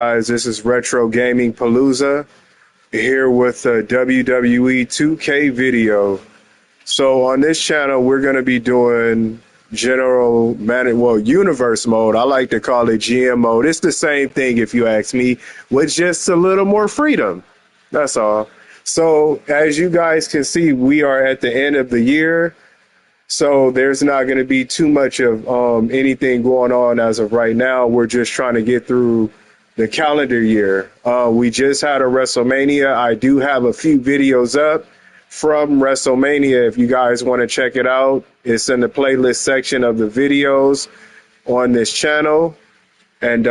Guys, this is Retro Gaming Palooza here with a WWE 2K video. So on this channel, we're going to be doing universe mode. I like to call it GM mode. It's the same thing if you ask me, with just a little more freedom. That's all. So as you guys can see, we are at the end of the year. So there's not going to be too much of anything going on as of right now. We're just trying to get through the calendar year. We just had a WrestleMania. I do have a few videos up from WrestleMania. If you guys want to check it out, it's in the playlist section of the videos on this channel. And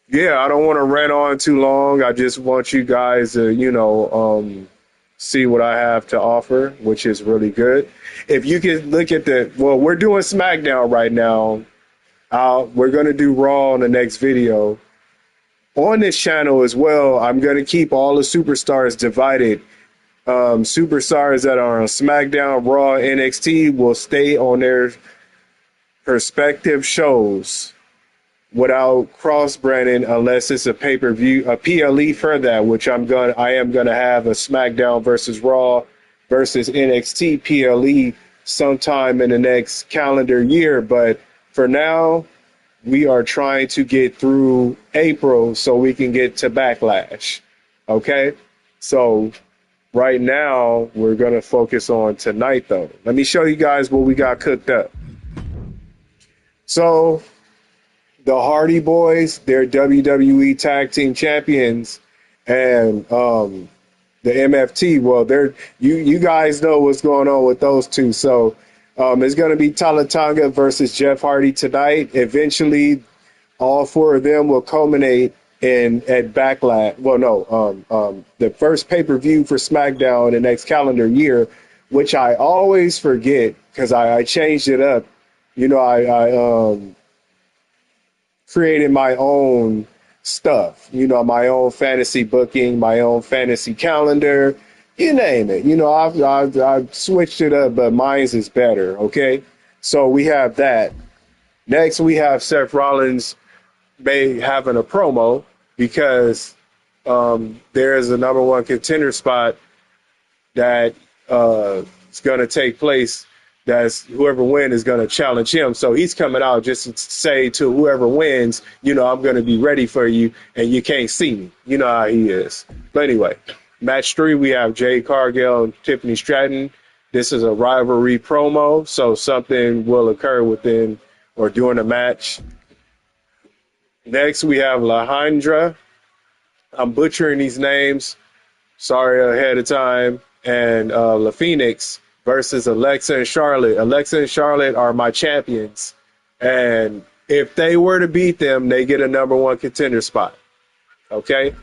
yeah, I don't want to rant on too long. I just want you guys to, see what I have to offer, which is really good. If you can look at we're doing Smackdown right now. We're going to do Raw in the next video. On this channel as well, I'm going to keep all the superstars divided. Superstars that are on SmackDown, Raw, NXT will stay on their respective shows without cross-branding unless it's a pay-per-view, a PLE for that, which I am going to have a SmackDown versus Raw versus NXT PLE sometime in the next calendar year. But for now, we are trying to get through April so we can get to Backlash. Okay? So right now, we're going to focus on tonight, though. Let me show you guys what we got cooked up. So the Hardy Boys, they're WWE Tag Team Champions, and the MFT, well, you guys know what's going on with those two. So it's going to be Talatanga versus Jeff Hardy tonight. Eventually, all four of them will culminate at Backlash. Well, no, the first pay-per-view for SmackDown the next calendar year, which I always forget because I changed it up. I created my own stuff, my own fantasy booking, my own fantasy calendar, you name it. I've switched it up, but mine's is better. Okay. So we have that. Next, we have Seth Rollins having a promo because there is a number one contender spot that is going to take place. That's whoever wins is going to challenge him. So he's coming out just to say to whoever wins, I'm going to be ready for you and you can't see me. You know how he is. But anyway, match 3, we have Jade Cargill and Tiffany Stratton. This is a rivalry promo, so something will occur within or during the match. Next, we have Lahandra. I'm butchering these names. Sorry ahead of time. And La Phoenix versus Alexa and Charlotte. Alexa and Charlotte are my champions. And if they were to beat them, they get a number one contender spot. Okay?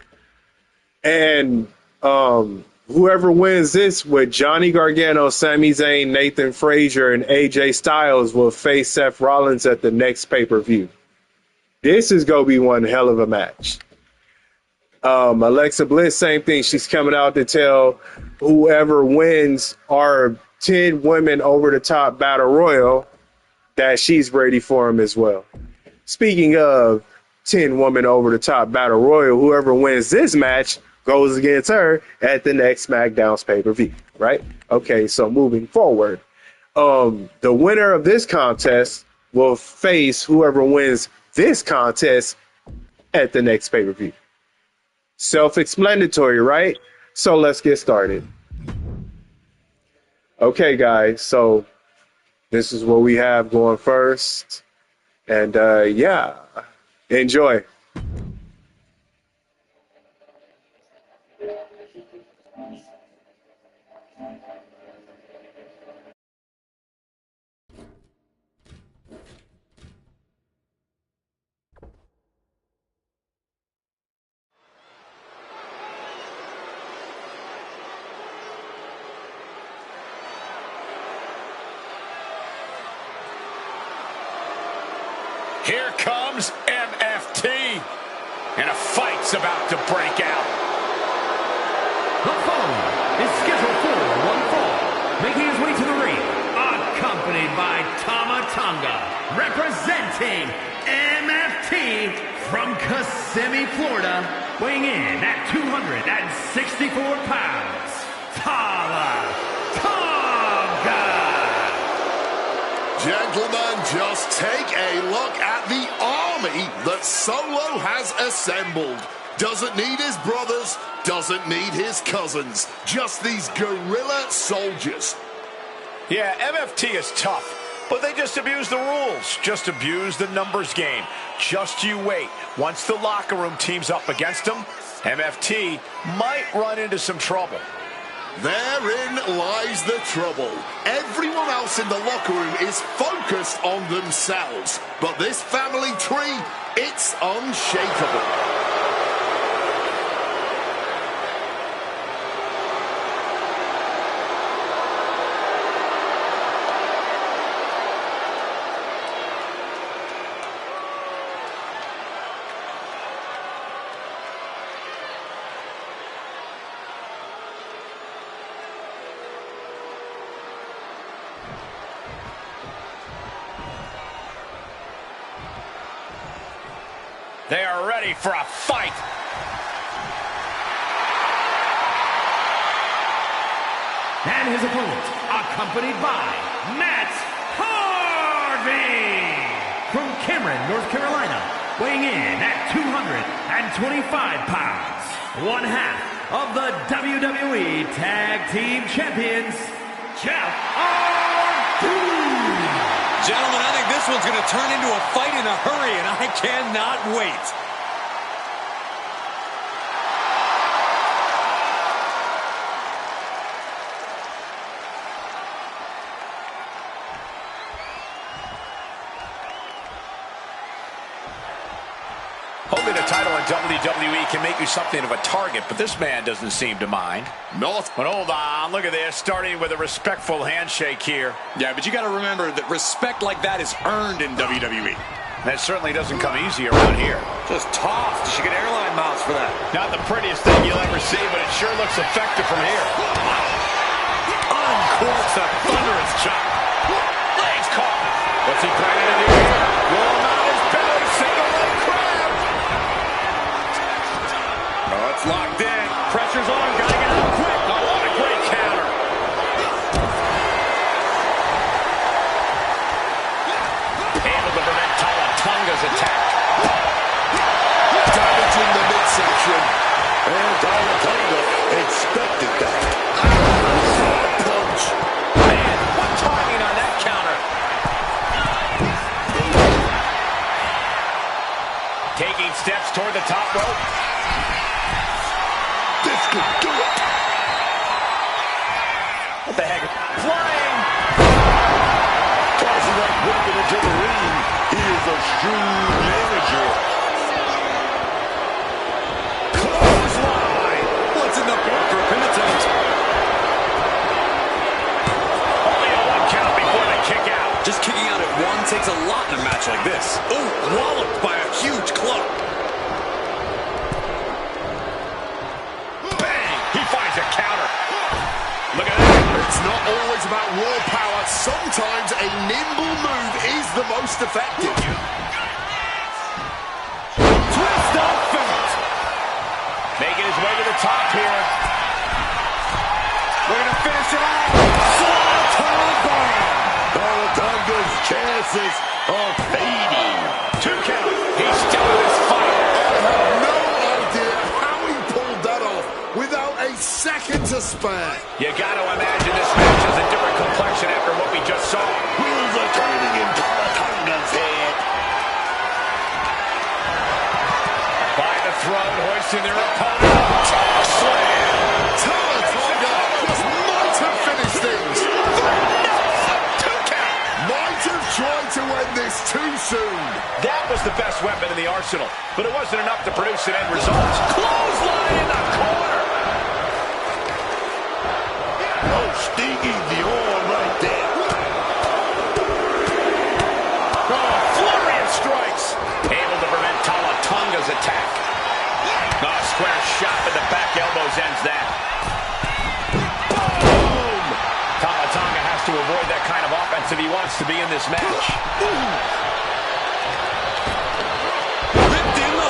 And whoever wins this with Johnny Gargano, Sami Zayn, Nathan Frazier, and AJ Styles will face Seth Rollins at the next pay-per-view. This is going to be one hell of a match. Alexa Bliss, same thing. She's coming out to tell whoever wins our 10 women over the top battle royal that she's ready for him as well. Speaking of 10 women over the top battle royal, whoever wins this match goes against her at the next SmackDown's pay-per-view, right? Okay, so moving forward, the winner of this contest will face whoever wins this contest at the next pay-per-view. Self-explanatory, right? So let's get started. Okay, guys, so this is what we have going first. And yeah, enjoy. Here comes MFT, and a fight's about to break out. The following is scheduled for one fall, making his way to the ring, accompanied by Tama Tonga, representing MFT From Kissimmee, Florida, weighing in at 264 pounds, Tala Tonga. Gentlemen, just take a look at the army that Solo has assembled. Doesn't need his brothers, doesn't need his cousins. Just these guerrilla soldiers. Yeah, MFT is tough, but they just abuse the rules. Just abuse the numbers game. Just you wait. Once the locker room teams up against them, MFT might run into some trouble. Therein lies the trouble. Everyone else in the locker room is focused on themselves. But this family tree, it's unshakable. They are ready for a fight. And his opponent, accompanied by Matt Harvey. From Cameron, North Carolina, weighing in at 225 pounds. One half of the WWE Tag Team Champions, Jeff Hardy. Gentlemen, I think this one's going to turn into a fight in a hurry, and I cannot wait. Holding a title in WWE can make you something of a target, but this man doesn't seem to mind. Not. But hold on, look at this, starting with a respectful handshake here. Yeah, but you got to remember that respect like that is earned in WWE. That certainly doesn't come easy around here. Just tossed. You should get airline miles for that. Not the prettiest thing you'll ever see, but it sure looks effective from here. Uncorks a thunderous chop. Legs caught. What's he planning to do here? Roll him out his belly, single leg crab. Oh, it's locked in. Pressure's on. Gotta get out quick. Oh, what a great counter. Able to prevent Tala Tonga's attack. Damaging the midsection. And Tala Tonga expected that. Punch. Man, what timing on that counter. Taking steps toward the top rope. This could do it. What the heck? Flying! Tossing that weapon into the ring. He is a shrewd manager. Clothesline! What's in the book for penitent? Only a one count before the kick out. Just kicking out at one takes a lot in a match like this. Oh, walloped by a huge club. Bang! He finds a counter. Look at that. It's not always about raw power. Sometimes a nimble move is the most effective. Twist of fate. Making his way to the top here. We're going to finish it off. Swanton bomb. Tonga's chances are fading. 2 count. He's still in this fight. I have no idea how he pulled that off without a second to spare. You got to imagine this match has a different complexion after what we just saw. Wheels are turning in Tonga's head. By the throat, hoisting their opponent. Choke slam. Tonga just might have finished things. 2 count. Might have tried to end this too soon. That was the best weapon in the arsenal, but it wasn't enough to produce an end result. Clothesline in the corner. Oh, stinging the arm right there. Oh, flurry of strikes. Able to prevent Tala Tonga's attack. Oh, square shot with the back elbows ends that. Boom! Tala Tonga has to avoid that kind of offense if he wants to be in this match. Ripped in the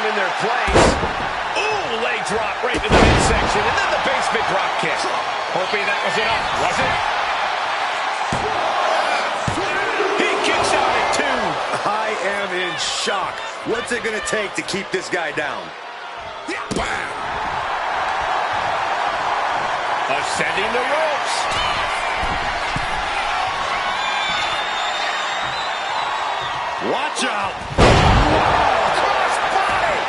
in their place. Ooh, leg drop right into the midsection, and then the basement drop kick. Hoping that was enough, was it? He kicks out at 2. I am in shock. What's it going to take to keep this guy down? Wow. Ascending the ropes. Watch out. Cross body.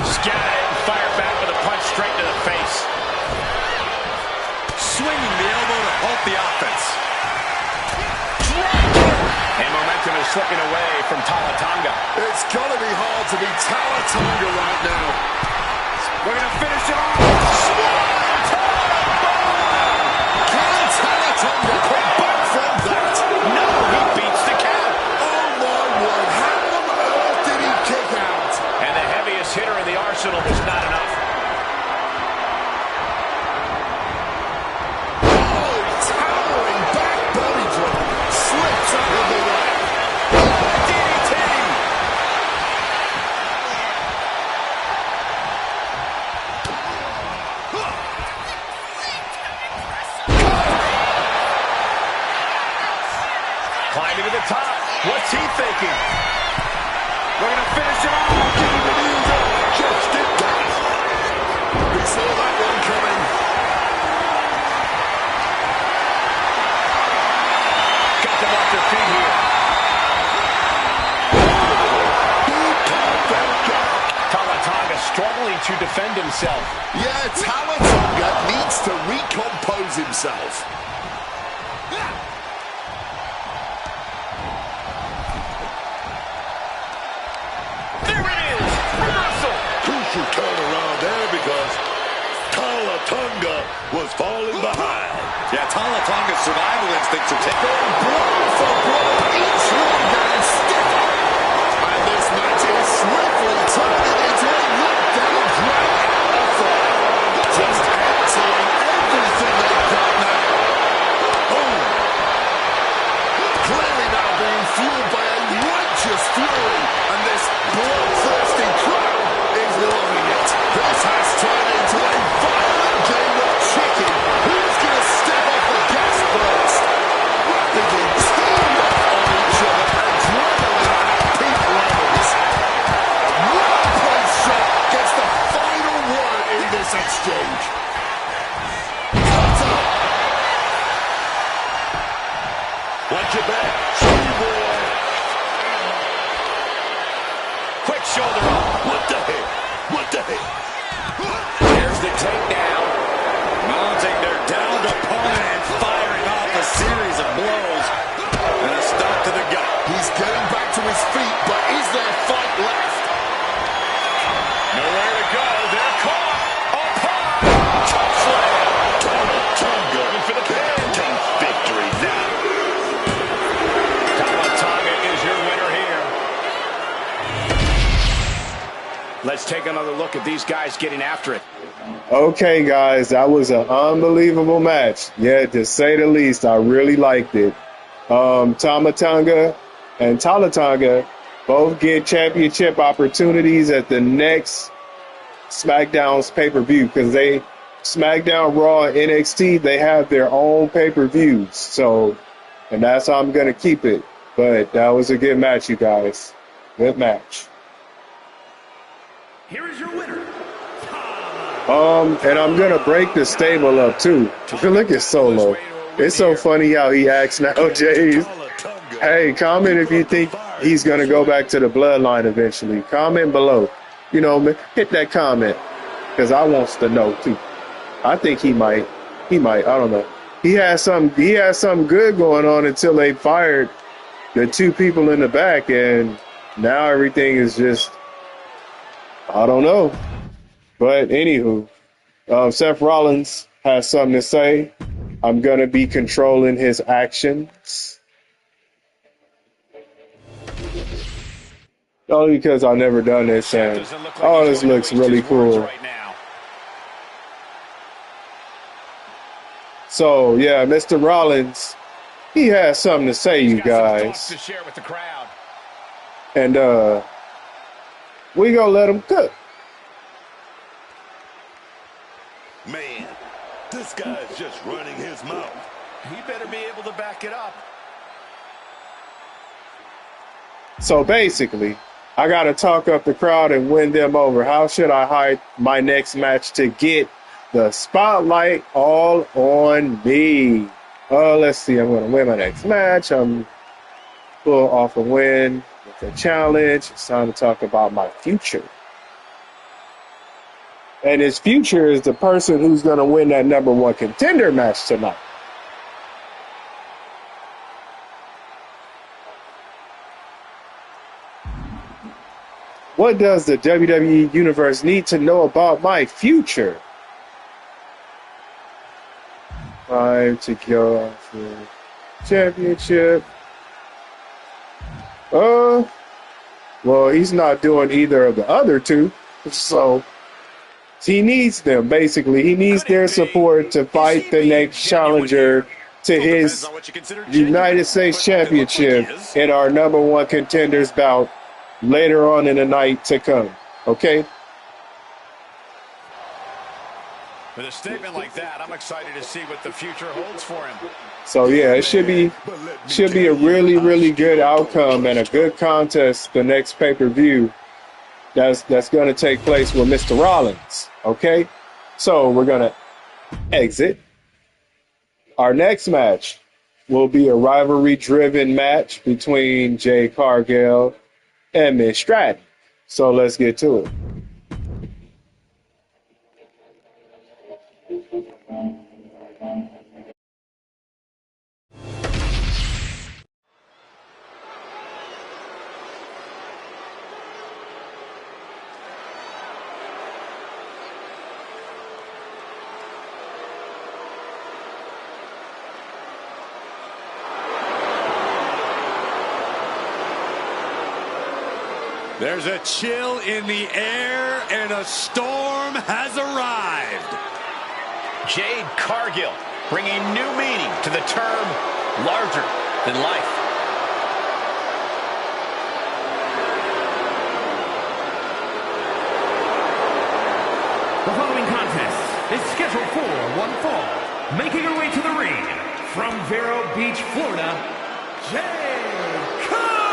Scout it and fire back with a punch straight to the face. Swinging the elbow to halt the offense. And momentum is slipping away from Tama Tonga. It's going to be hard to be Tama Tonga right now. We're going to finish it off. Can Tama Tonga come back from that? No, he beats the count. Oh my word, how on earth did he kick out? And the heaviest hitter in the arsenal was not enough. Oh, towering back body drop. Slips out of the way. DDT. Climbing to the top. What's he thinking? We're going to finish it off. Just did that. We saw that one coming. Got them off their feet here. Tama Tonga struggling to defend himself. Yeah, Tama Tonga needs to recompose himself. There it is. Reversal. Crucial turnaround there because Tama Tonga was falling behind. Yeah, Tama Tonga's survival instincts are taking. Blow for blow, each one getting stiffer. And this match is swiftly turning into a knockdown drag-out affair. Just answering everything they've got now. Oh. Clearly now being fueled by a righteous fury. And this bloodthirsty crowd is loving it. This has turned into a violent game of chicken. Who's going to step off the gas first? Rapidly team up on each other. Adrenaline at peak levels. Well-placed shot gets the final word in this exchange. Cutter. Watch your back. Tree boy. Quick shoulder up. What the heck? What the heck? There's the takedown. Mounting their downed opponent and firing off a series of blows. And a stop to the gut. He's getting back to his feet, but is there fight left? Nowhere to go. They're caught. Upon. Chokeslam. Tama Tonga Looking for the pin. victory now. Tama Tonga is your winner here. Let's take another look at these guys getting after it. Okay, guys, that was an unbelievable match. Yeah, to say the least, I really liked it. Tama Tonga and Tala Tonga both get championship opportunities at the next SmackDown's pay-per-view because SmackDown, Raw, and NXT, they have their own pay-per-views. So, and that's how I'm going to keep it. But that was a good match, you guys. Good match. Here is your winner, And I'm gonna break the stable up too. Look at Solo. It's so funny how he acts nowadays. Hey, comment if you think he's gonna go back to the bloodline eventually. Comment below. You know, hit that comment because I wants to know too. I think he might. I don't know. He has something good going on until they fired the two people in the back, and now everything is just, I don't know. But anywho, Seth Rollins has something to say. I'm going to be controlling his actions. Only because I've never done this, and this looks really cool. So, yeah, Mr. Rollins, he has something to say, you guys. And we gonna let them cook. Man, this guy's just running his mouth. He better be able to back it up. So basically, I got to talk up the crowd and win them over. How should I hide my next match to get the spotlight all on me? Let's see. I'm going to win my next match. I'm pull off a win with a challenge. It's time to talk about my future. And his future is the person who's going to win that number one contender match tonight. What does the WWE Universe need to know about my future? Time to go for championship. Well, he's not doing either of the other two, so he needs them, basically. He needs their support to fight the next challenger to his United States Championship in our number one contenders bout later on in the night to come. Okay? With a statement like that, I'm excited to see what the future holds for him. So yeah, it should be a really, really good outcome and a good contest the next pay-per-view that's gonna take place with Mr. Rollins. Okay? So we're gonna exit. Our next match will be a rivalry-driven match between Jade Cargill and Miss Stratton. So let's get to it. There's a chill in the air and a storm has arrived. Jade Cargill bringing new meaning to the term larger than life. The following contest is scheduled for one fall. Making her way to the ring from Vero Beach, Florida, Jade Cargill.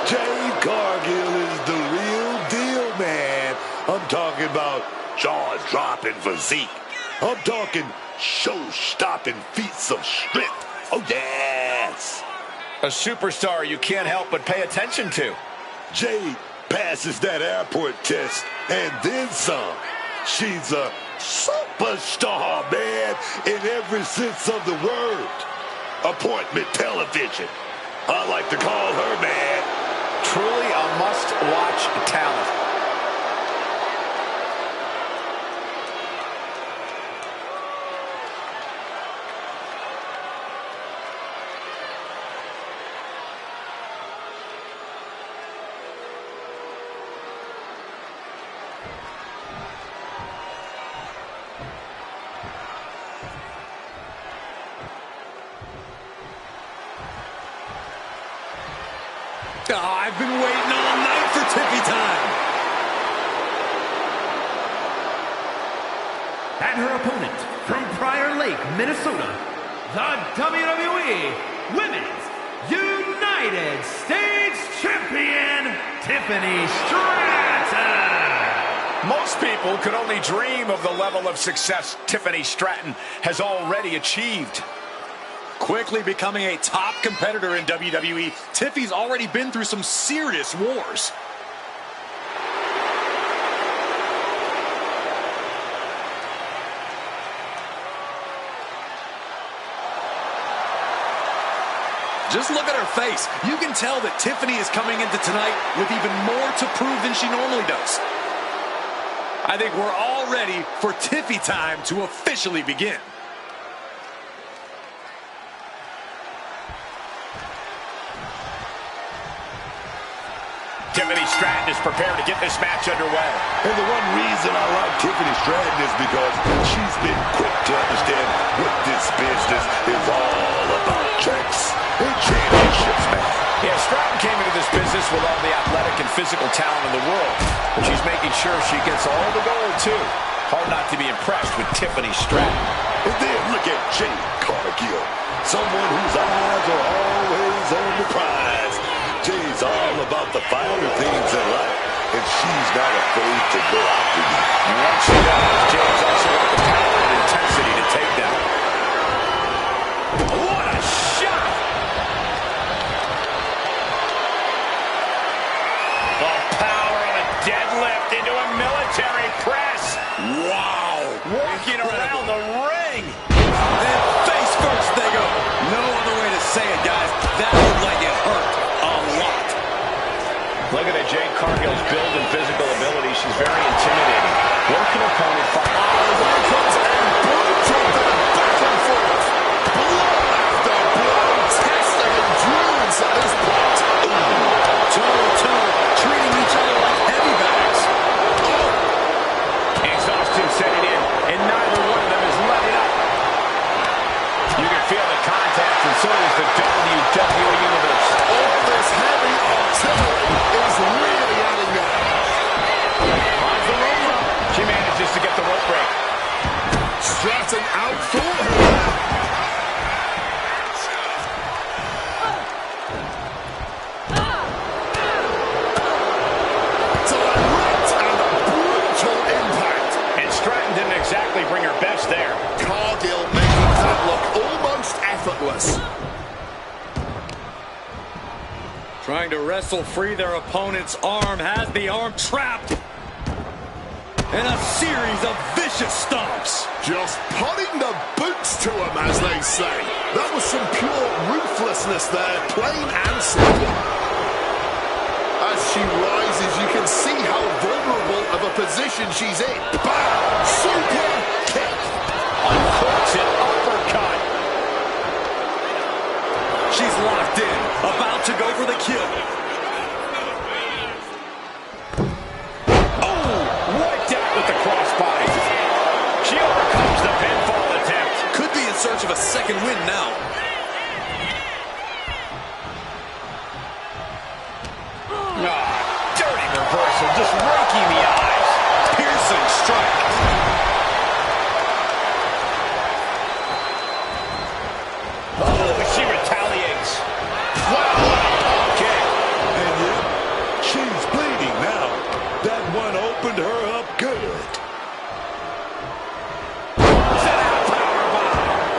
Jade Cargill is the real deal, man. I'm talking about jaw-dropping physique. I'm talking show-stopping feats of strength. Oh, yes. A superstar you can't help but pay attention to. Jade passes that airport test and then some. She's a superstar, man, in every sense of the word. Appointment television. I like to call her, man, Truly a must-watch talent. Oh, I've been waiting all night for Tippy time. And her opponent from Prior Lake, Minnesota, the WWE Women's United States Champion, Tiffany Stratton. Most people could only dream of the level of success Tiffany Stratton has already achieved. Quickly becoming a top competitor in WWE, Tiffy's already been through some serious wars. Just look at her face. You can tell that Tiffany is coming into tonight with even more to prove than she normally does. I think we're all ready for Tiffy time to officially begin. Tiffany Stratton is prepared to get this match underway. And the one reason I like Tiffany Stratton is because she's been quick to understand what this business is all about. Checks and championships, man. Yeah, Stratton came into this business with all the athletic and physical talent in the world, but she's making sure she gets all the gold, too. Hard not to be impressed with Tiffany Stratton. And then look at Jade Cargill, someone whose eyes are always on the prize. Jade's all about the finer things in life, and she's not afraid to go after you. And once she does, Jade's also got the power and intensity to take them. What a shot! The power of a deadlift into a military press. Wow! Walking around the ring. And face first they go. No other way to say it, guys. That looked like it hurt a lot. Look at Jade Cargill's build and physical ability. She's very intimidating. Working opponent fight. Back and forth. Blow after blow. Testing and drills at this point. Toe-to-toe, treating each other like heavy bags. Exhaustion setting in, and neither one of them is letting up. You can feel the contact, and so does the WWE Universe. All this heavy artillery is really adding up. Finds the rope up. She manages to get the rope break. Stratton out for her. Direct and brutal impact. And Stratton didn't exactly bring her best there. Cargill making that look almost effortless. Trying to wrestle free their opponent's arm, has the arm trapped. And a series of vicious stomps. Just putting the boots to him, as they say. That was some pure ruthlessness there, plain and simple. As she rises, you can see how vulnerable of a position she's in. Bam! Super kick. Uncorks it, uppercut. She's locked in, about to go for the kill. With the crossbody. She overcomes the pinfall attempt. Could be in search of a second win now. Dirty reversal, just raking the eyes. Piercing strike. Oh, she retaliates. Wow, okay. And yet, she's bleeding now. That one opened her up good.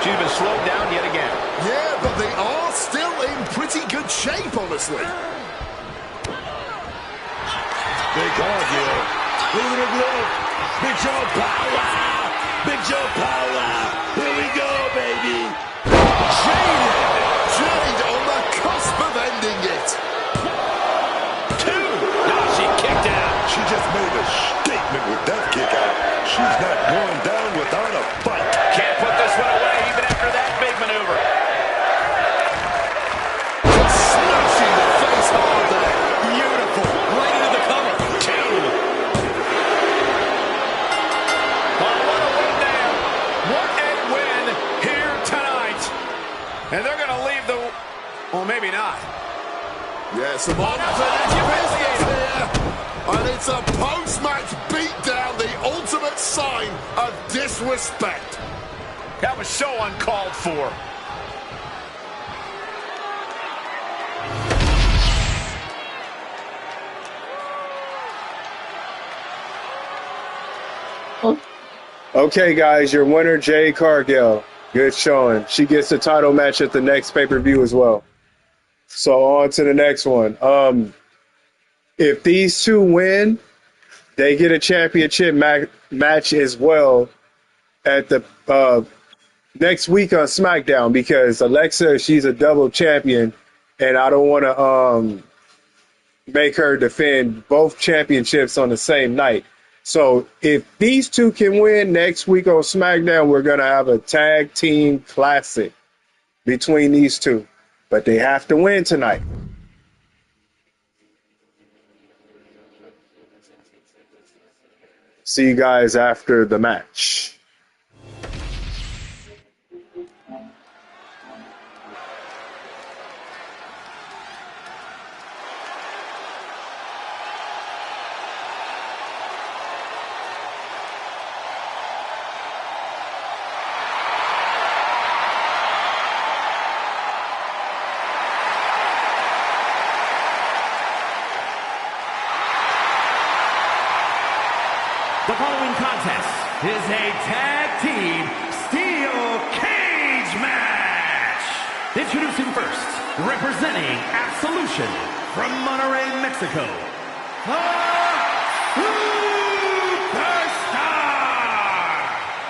She's been slowed down yet again. Yeah, but they are still in pretty good shape, honestly. Big Cargill. Look at her glove. Big Show power. Big Show power. Here we go, baby. Jade on the cusp of ending it. Two. Now she kicked out. She just made a statement with that kick out. She's not going down without a fight. Can't put this one away even after that big maneuver. Smashing the face hard there. Beautiful. Right into the cover. Two. Oh, what a win there. What a win here tonight. And they're going to leave the... Well, maybe not. Yeah, some unfinished business here. And it's a post-match beatdown, the ultimate sign of disrespect. That was so uncalled for. Okay, guys, your winner, Jade Cargill. Good showing. She gets the title match at the next pay-per-view as well. So on to the next one. If these two win, they get a championship match as well at the next week on Smackdown, because Alexa, she's a double champion, and I don't want to make her defend both championships on the same night. So if these two can win next week on SmackDown, we're going to have a tag team classic between these two. But they have to win tonight. See you guys after the match. The following contest is a tag team steel cage match. Introducing first, representing Absolution from Monterrey, Mexico,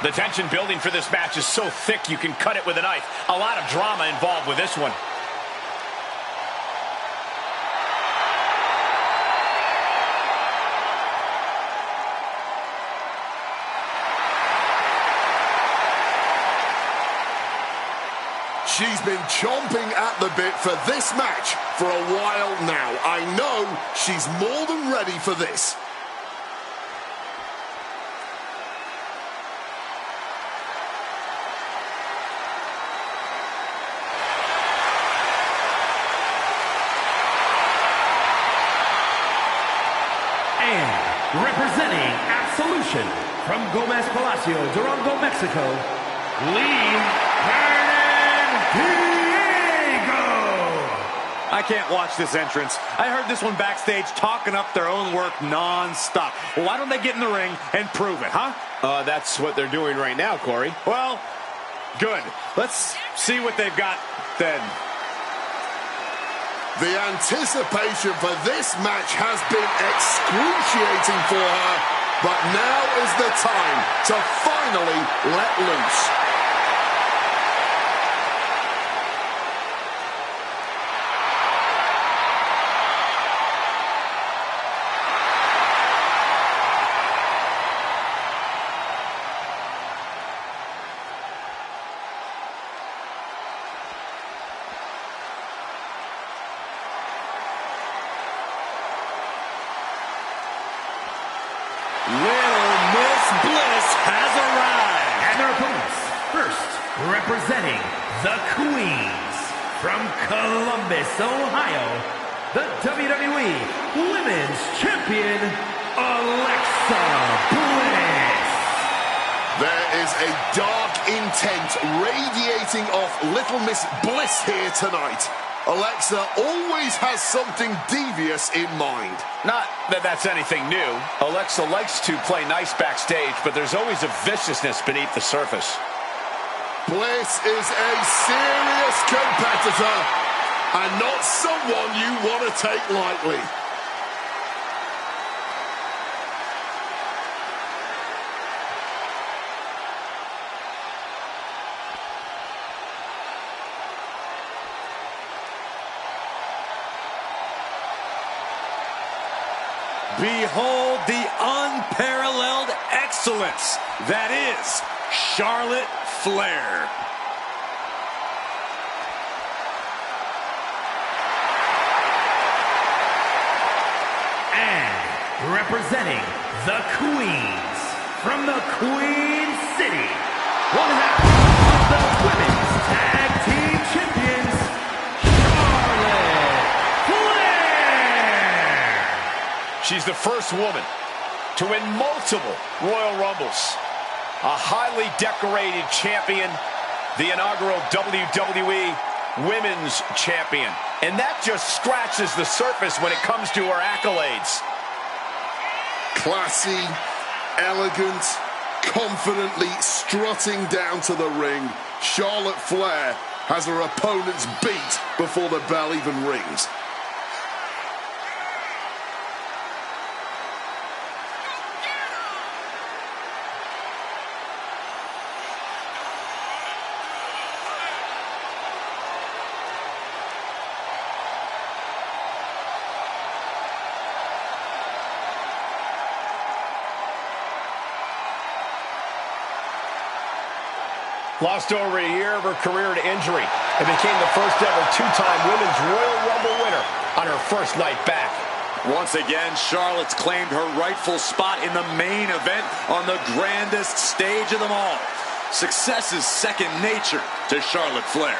The tension building for this match is so thick you can cut it with a knife. A lot of drama involved with this one. She's been chomping at the bit for this match for a while now. I know she's more than ready for this. and representing Absolution from Gomez Palacio, Durango, Mexico, Lee Diego. I can't watch this entrance. I heard this one backstage talking up their own work non-stop. Well, why don't they get in the ring and prove it, huh? That's what they're doing right now, Corey. Well, good. Let's see what they've got then. The anticipation for this match has been excruciating for her, but now is the time to finally let loose. Little Miss Bliss has arrived. And their opponents, first, representing the Queens from Columbus, Ohio, the WWE Women's Champion, Alexa Bliss. There is a dark intent radiating off Little Miss Bliss here tonight. Alexa always has something devious in mind. Not that that's anything new. Alexa likes to play nice backstage, but there's always a viciousness beneath the surface. Bliss is a serious competitor and not someone you want to take lightly. Behold the unparalleled excellence that is Charlotte Flair. And representing the Queens from the Queen City, one half of the Women's Tag Team Champions, Charlotte Flair. She's the first woman to win multiple Royal Rumbles, a highly decorated champion, the inaugural WWE Women's Champion. And that just scratches the surface when it comes to her accolades. Classy, elegant, confidently strutting down to the ring, Charlotte Flair has her opponents beat before the bell even rings. Lost over a year of her career to injury and became the first ever two-time Women's Royal Rumble winner on her first night back. Once again, Charlotte's claimed her rightful spot in the main event on the grandest stage of them all. Success is second nature to Charlotte Flair.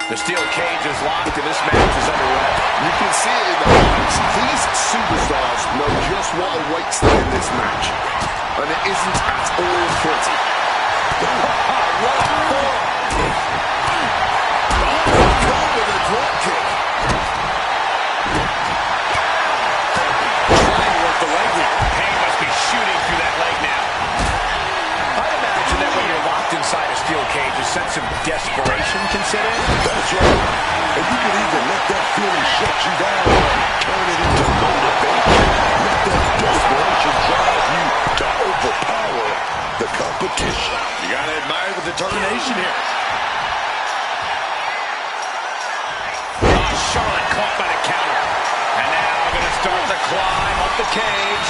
The steel cage is locked and this match is underway. You can see it in the eyes. These superstars know just what awaits them in this match. And it isn't at all pretty. What a forearm. Caught with a drop kick. Trying to work the leg here. Pain must be shooting through that leg now. I'd imagine that when you're locked inside a steel cage, a sense of desperation can set in. That's right. And you can either let that feeling shut you down or turn it into motivation. Let that desperation drive you to overpower the competition. You gotta admire the determination here. Oh, Charlotte caught by the counter. And now going to start the climb up the cage.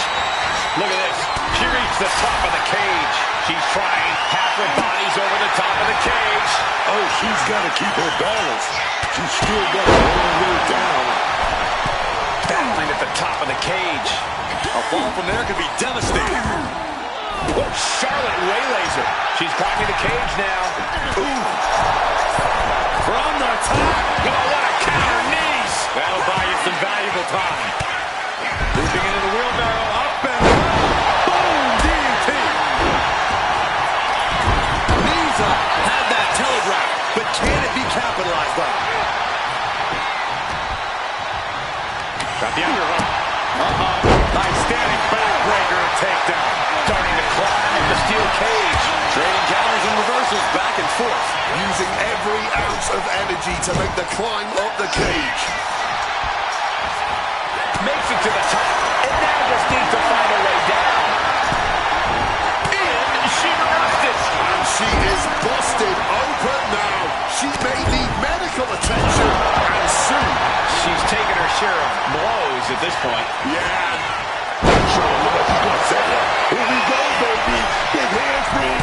Look at this. She reached the top of the cage. She's trying. Half her body's over the top of the cage. Oh, she's got to keep her balance. She's still got a long way down. Battling at the top of the cage. A fall from there could be devastating. Oh, Charlotte waylays her. She's climbing the cage now. Ooh. From the top. Oh, what a counter knees. That'll buy you some valuable time. Leaping into the wheelbarrow. Up and boom! DDT. Knees up. Had that telegraph. But can it be capitalized on? Got the underhook. Nice standing backbreaker and takedown. Starting to climb up the steel cage. Trading counters and reversals back and forth. Using every ounce of energy to make the climb up the cage. Makes it to the top. And now just needs to find a way down. And she reversed it. And she is busted open now. She may need medical attention. And soon. She's taken her share of blows at this point. Yeah. Here we go, baby. Big handspring.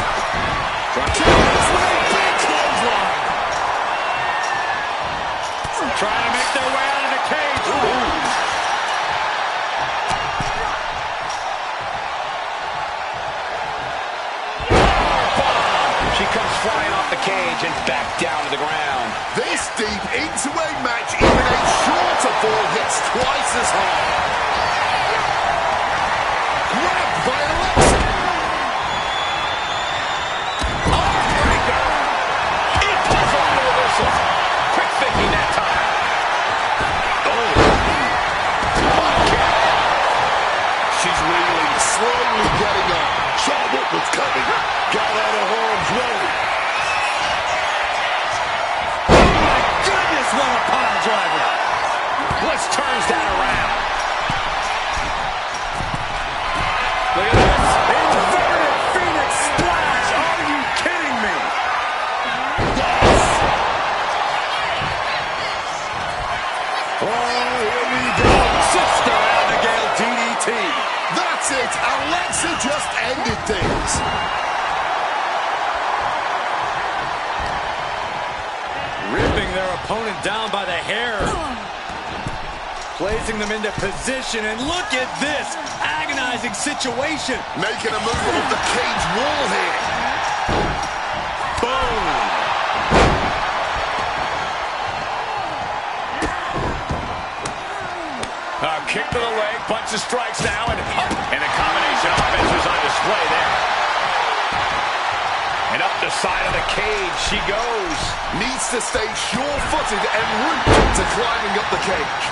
Big clothesline. Trying to make their way out of the cage. Ooh. She comes flying off the cage and back down to the ground. This deep into a match, even a shorter ball hits twice as hard. Grabbed by Alexa. Breaker. It pulls on the reversal. Quick thinking that time. Oh. She's reeling, slowly getting up. Saw what was coming. Got out of harm's way. Oh my goodness, what a pile driver. Let's turns that around. Look at this. Inverted Phoenix splash. Are you kidding me? Yes. Oh, here we go. Sister Abigail DDT. That's it. Alexa just ended things. Ripping their opponent down by the hair. Placing them into position, and look at this agonizing situation. Making a move off the cage wall here. Boom. Kick to the leg, punches, strikes now, and the combination offense was on display there. And up the side of the cage she goes. Needs to stay sure-footed en route to climbing up the cage.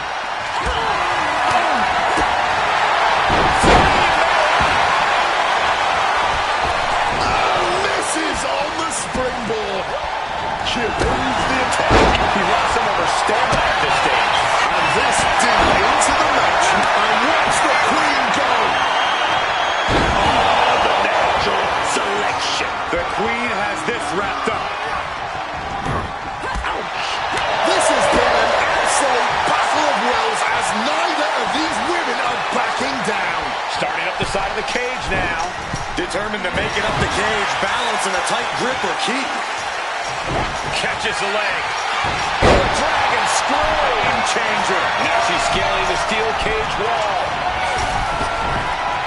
Misses on the springboard. She evades the attack. He lost some of her stamina at this stage. And this deep into the match. And watch the Queen go. Oh, the natural selection. The Queen has this wrapped up. This has been an absolute battle of wills as neither of these women are backing down. Starting up the side of the cage now. Determined to make it up the cage. Balance and a tight grip are key. Catches the leg. Dragon screw. Game changer. Now she's scaling the steel cage wall.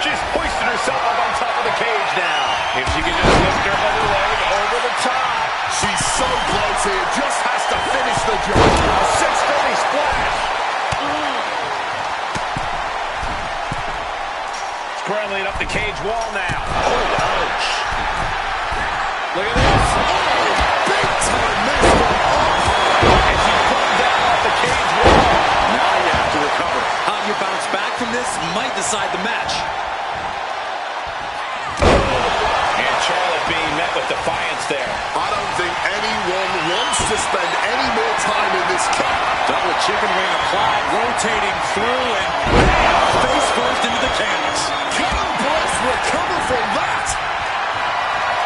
She's hoisting herself up on top of the cage now. If she can just lift her other leg over the top. She's so close here, just has to finish the job. 630 splash. wall now. Oh, ouch. Look at this. Oh, big time miss from up high. And she's put down off the cage wall. Now you have to recover. How you bounce back from this might decide the match. And Charlotte being met with defiance there. I don't think anyone wants to spend any more time in this cup. Double chicken wing applied, rotating through, and bam, face first into the canvas. Can Bliss recover from that?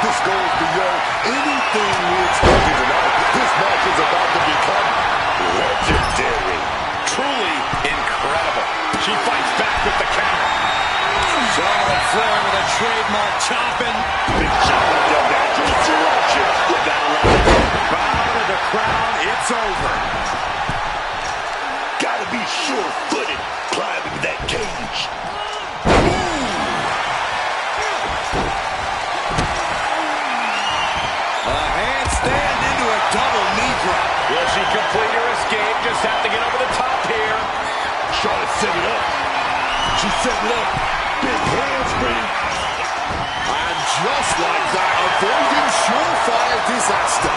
This goes beyond anything we expected tonight. This match is about to become legendary. Truly incredible. She fights back with the counter. Charlotte Flair with a trademark chopping. Big Charlotte done that to interruption. You gotta love it. Bow to the crown, it's over. Gotta be sure-footed climbing that cage. A handstand into a double knee drop. Will she complete her escape? Just have to get over the top here. Charlotte set it up. She set it up. Big handspring. And just like that, avoiding surefire disaster.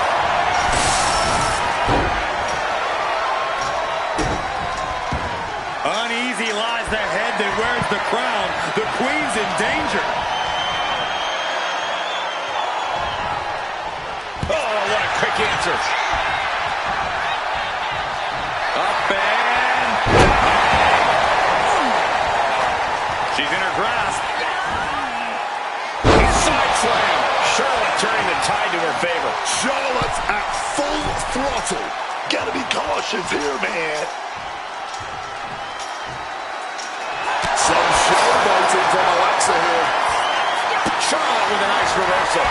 Uneasy lies the head that wears the crown. The queen's in danger. Oh, what a quick answer. Up and she's in her grasp. Side slam. Charlotte turning the tide to her favor. Charlotte at full throttle. Gotta be cautious here, man. Some showboating from Alexa here. Charlotte with a nice reversal.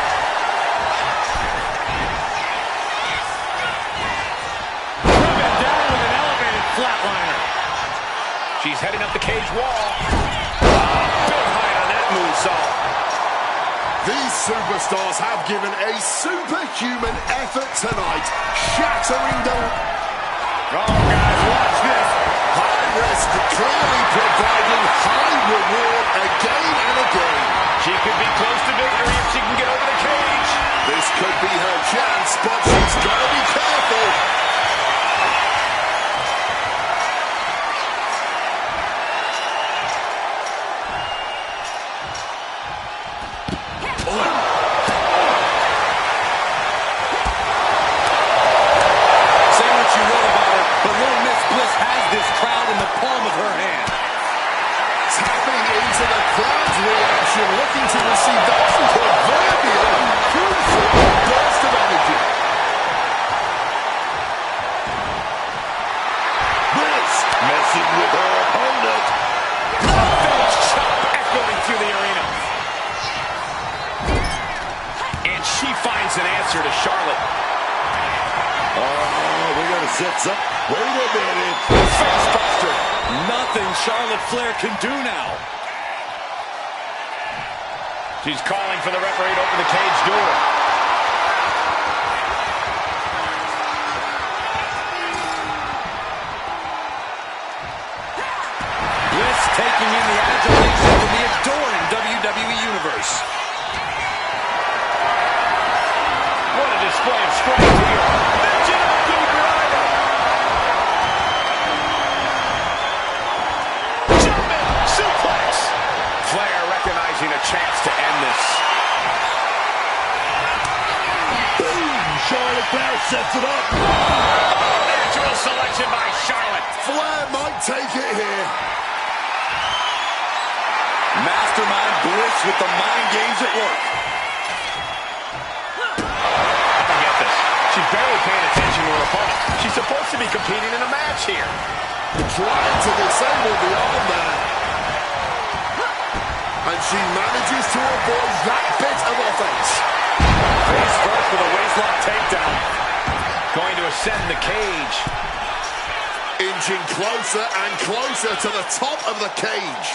Driven down with an elevated flatliner. She's heading up the cage wall. Big height on that moonsault. These superstars have given a superhuman effort tonight, shattering the... Oh, guys, watch this. High risk, clearly providing high reward again and again. She could be close to victory if she can get over the cage. This could be her chance, but she's got to be careful. Say what you will about her, but Little Miss Bliss has this crowd in the palm of her hand. Tapping into the crowd's reaction, looking to receive that proverbial crucial burst of energy. Bliss messing with her opponent. Village chop echoing through the arena. And she finds an answer to Charlotte. Oh, we're gonna set some. Wait a minute. Face buster. Nothing Charlotte Flair can do now. She's calling for the referee to open the cage door. Bliss taking in the adulation from the adoring WWE Universe. What a display of strength here. Jumping suplex. Flair recognizing a chance to end this. Boom! Charlotte Flair sets it up. Natural selection by Charlotte. Flair might take it here. Mastermind Bliss with the mind games at work. Forget this. She's barely paying attention to her opponent. She's supposed to be competing in a match here. Trying to disable the arm there. And she manages to avoid that bit of offense. Face first with a waistlock takedown. Going to ascend the cage. Inching closer and closer to the top of the cage.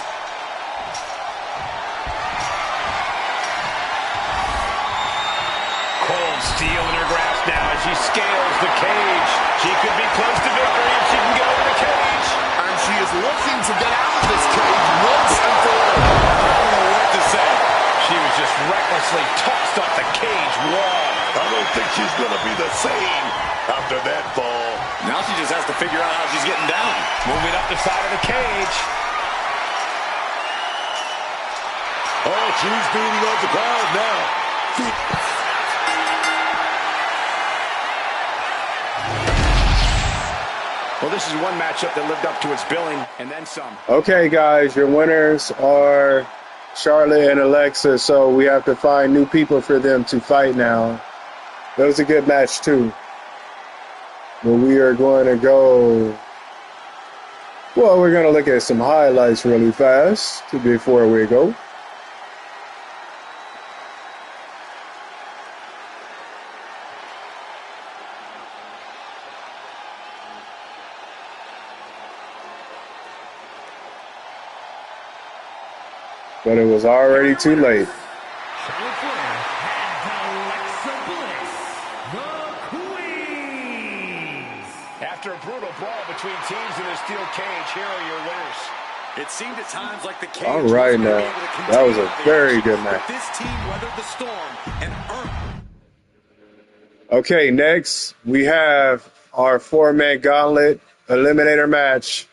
Cold steel in her grasp now as she scales the cage. She could be close to victory if she can get over the cage. And she is looking to get out of this cage once and for all. I don't know what to say. she's going to be the same after that fall. Now she just has to figure out how she's getting down. Moving up the side of the cage. Oh, she's feeding off the crowd now. Well, this is one matchup that lived up to its billing, and then some. Okay, guys, your winners are Charlotte and Alexa, so we have to find new people for them to fight now. That was a good match, too. But we are going to go... Well, we're going to look at some highlights really fast before we go. But it was already too late. Charlotte Flair and Alexa Bliss, the Queens. After a brutal brawl between teams in the steel cage, here are your winners. It seemed at times like the cage All right, was now. able to continue That was a the very action, good but match. this team weathered the storm and earned. Okay, next we have our four-man gauntlet eliminator match.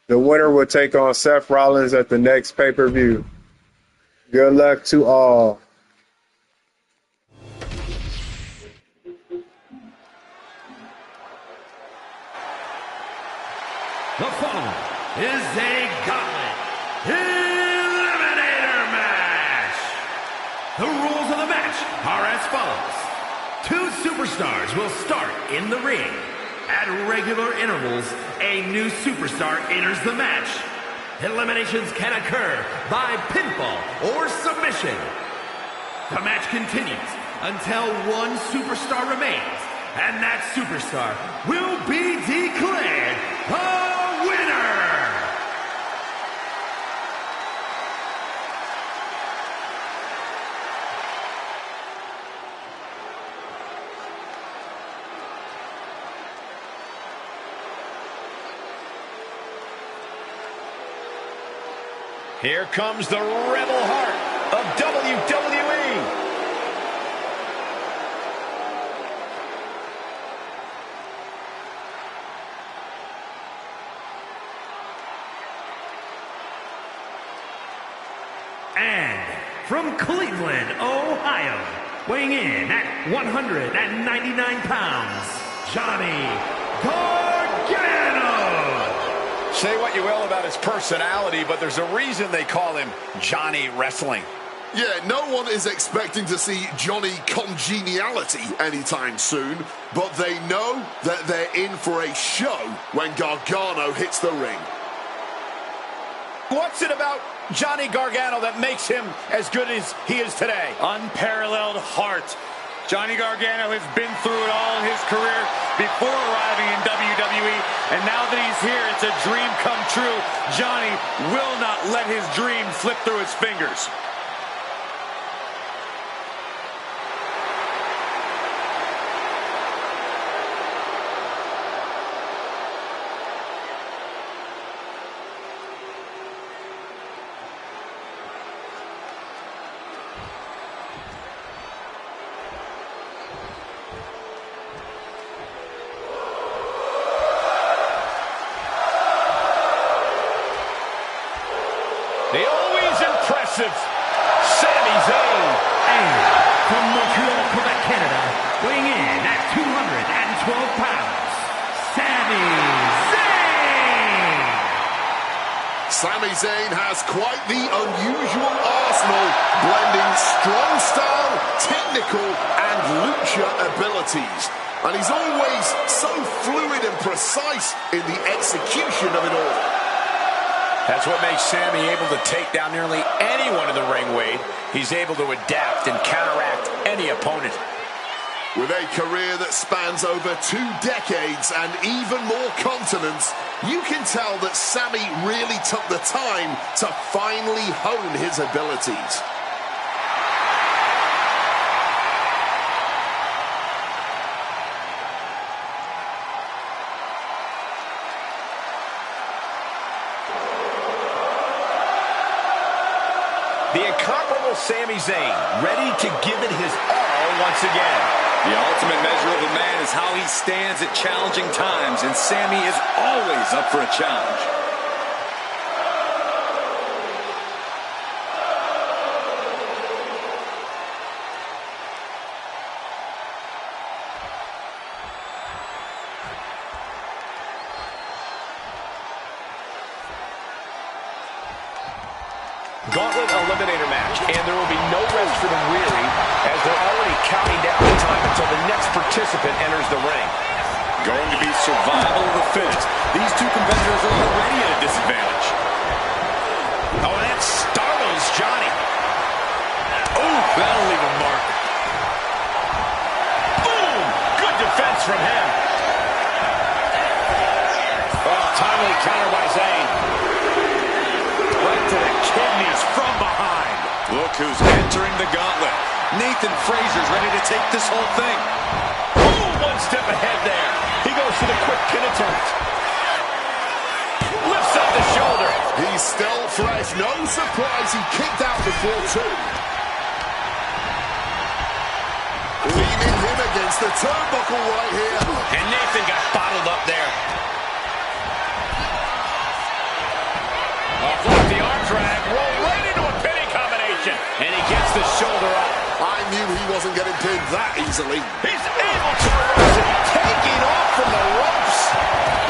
The winner will take on Seth Rollins at the next pay-per-view. Good luck to all. The following is a gauntlet eliminator match. The rules of the match are as follows. Two superstars will start in the ring. At regular intervals, a new superstar enters the match. Eliminations can occur by pinfall or submission. The match continues until one superstar remains, and that superstar will be declared the winner. Here comes the rebel heart of WWE. And from Cleveland, Ohio, weighing in at 199 pounds, Johnny Gargano. Say what you will about his personality, but there's a reason they call him Johnny Wrestling. Yeah, no one is expecting to see Johnny Congeniality anytime soon, but they know that they're in for a show when Gargano hits the ring. What's it about Johnny Gargano that makes him as good as he is today? Unparalleled heart. Johnny Gargano has been through it all in his career before arriving in WWE, and now that he's here, it's a dream come true. Johnny will not let his dream slip through his fingers. The always impressive Sami Zayn. And from Montreal, Quebec, Canada, weighing in at 212 pounds, Sami Zayn. Sami Zayn has quite the unusual arsenal, blending strong style, technical, and lucha abilities. And he's always so fluid and precise in the execution of it all. That's what makes Sami able to take down nearly anyone in the ring, Wade. He's able to adapt and counteract any opponent. With a career that spans over 2 decades and even more continents, you can tell that Sami really took the time to finally hone his abilities. The incomparable Sami Zayn, ready to give it his all once again. The ultimate measure of a man is how he stands at challenging times, and Sami is always up for a challenge. Gauntlet eliminator match, and there will be no rest for the weary as they're already counting down the time until the next participant enters the ring. Going to be survival of the fittest. These two competitors are already at a disadvantage. Oh, that startles Johnny. Oh, that'll leave a mark. Boom! Good defense from him. Oh, timely counter by Zayn. Right to the kidneys from behind. Look who's entering the gauntlet. Nathan Frazier's ready to take this whole thing. Boom! One step ahead there. He goes for the quick pin attempt. Lifts up the shoulder. He's still fresh. No surprise he kicked out before two. Leaning him against the turnbuckle right here. And Nathan got bottled up there. Off the arm drag. Roll right into a pinning combination. And he gets the shoulder up. I knew he wasn't getting pinned that easily. He's able to reverse it. Taking off from the ropes.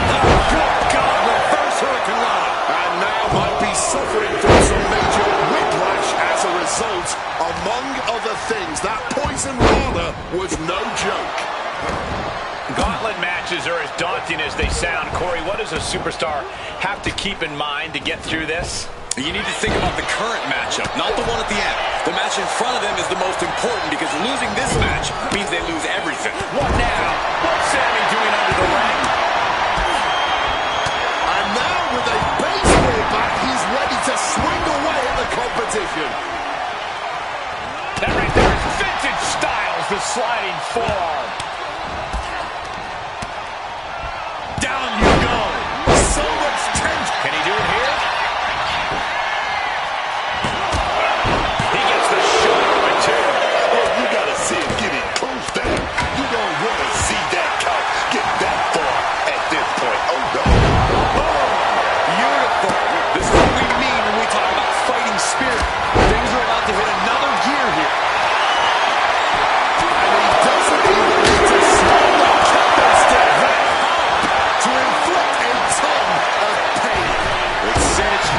Oh, good God, reverse Hurricane Rana. And now might be suffering from some major whiplash as a result. Among other things, that poison Rana was no joke. Gauntlet matches are as daunting as they sound. Corey, what does a superstar have to keep in mind to get through this? You need to think about the current matchup, not the one at the end. The match in front of them is the most important because losing this match means they lose everything. What now? What's Sami doing under the ring? And now with a baseball bat, he's ready to swing away at the competition. That right there is vintage Styles, the sliding forearm. Down you go. So much tension. Can he do it here? He gets the shoulder by two. Oh, you gotta see him get it close down. You don't want to see that count get that far at this point. Oh, no. Oh, beautiful. This is what we mean when we talk about fighting spirit. Things are about to hit another gear here. And he doesn't even need to slow the kendo stick that hard to inflict a ton of pain. It's cinched.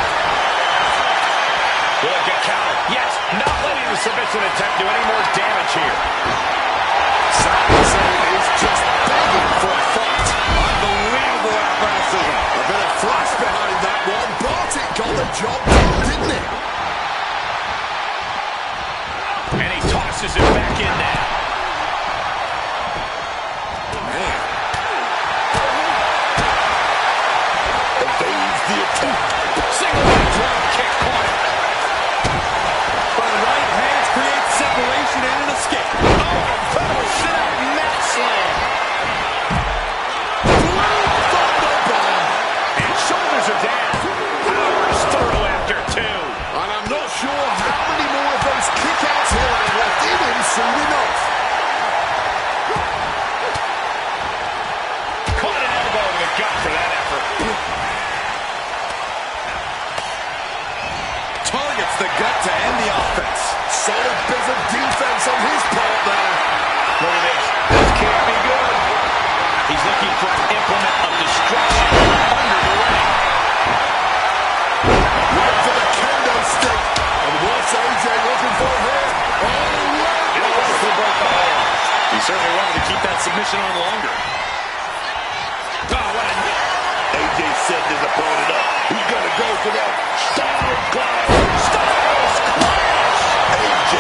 Will it get countered? Yes, not letting the submission attempt do any more damage here. Sami Zayn is just begging for a fight. Unbelievable athleticism. A bit of flash behind that one, but it got the job done, didn't it? And he tosses it back in now. Man. Evades the attack. Single leg drop kick corner. But right hands create separation and an escape. Oh, fellow sit-up mat slam. And shoulders are down. Powers through after two. And I'm not sure how many more of those kickouts he'll have left in him soon enough. Caught an elbow in the gut for that effort. Targets the gut to end the offense. Solid bit of defense on his part there. Look at this. This can't be good. He's looking for an implement of destruction under the ring. Went for the kendo stick. And what's AJ looking for here? Oh, And he goes for the break by arm. He certainly wanted to keep that submission on longer. Oh, what a... AJ setting his opponent up. He's gonna go for that Styles Clash. Styles Clash! AJ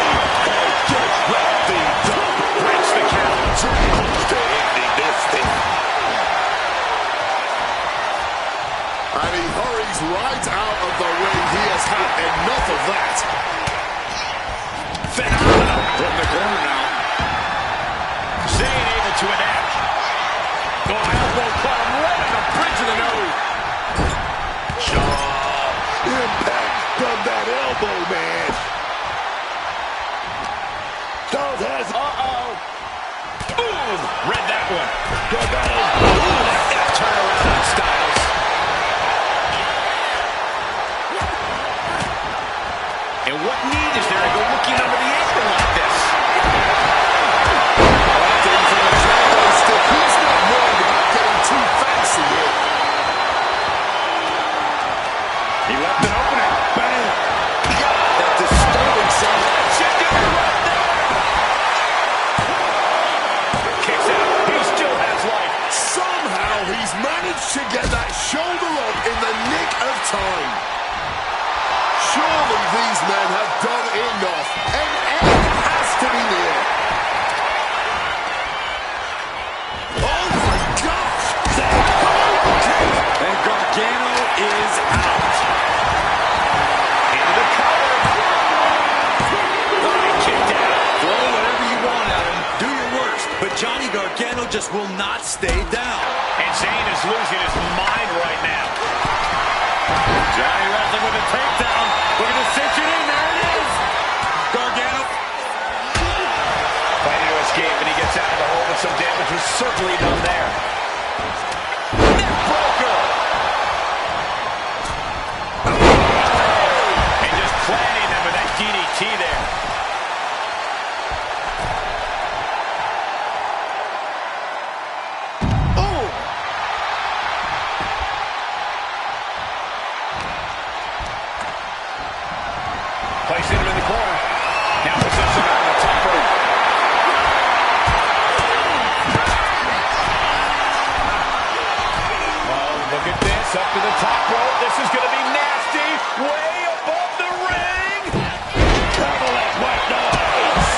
has just wrapped things up. Breaks the count. Too close to ending this thing. and he hurries right out of the ring. He has had enough of that. Phenomenal. From the corner now. Zayn able to adapt. Oh, elbow club right on the bridge of the nose. Impact from that elbow, man. Styles has it. Uh-oh. Gargano. Ooh, that turnaround on Styles. And what need is there to go looking under the apron like this? He's not worried about getting too fancy here. He left an opening. Bang! God, that disturbing sound. Chicken right there! Kicks out. He still has life. Somehow he's managed to get that shoulder up in the nick of time. Surely these men have done enough. An end has to be near. Oh my gosh! And Gargano is out. Into the cover. Right kicked out. Throw whatever you want at him. Do your worst. But Johnny Gargano just will not stay down. And Zayn is losing his mind right now. Johnny wrestling with a takedown. Look at the cinch it in. There it is. Gargano. Fighting to escape, and he gets out of the hole, but some damage was certainly done there. Neckbreaker. And just planting them with that DDT there. Oh! Placing him in the corner. Now position on the top rope. Oh, look at this. Up to the top rope. This is going to be nasty. Way above the ring. Cover that white noise.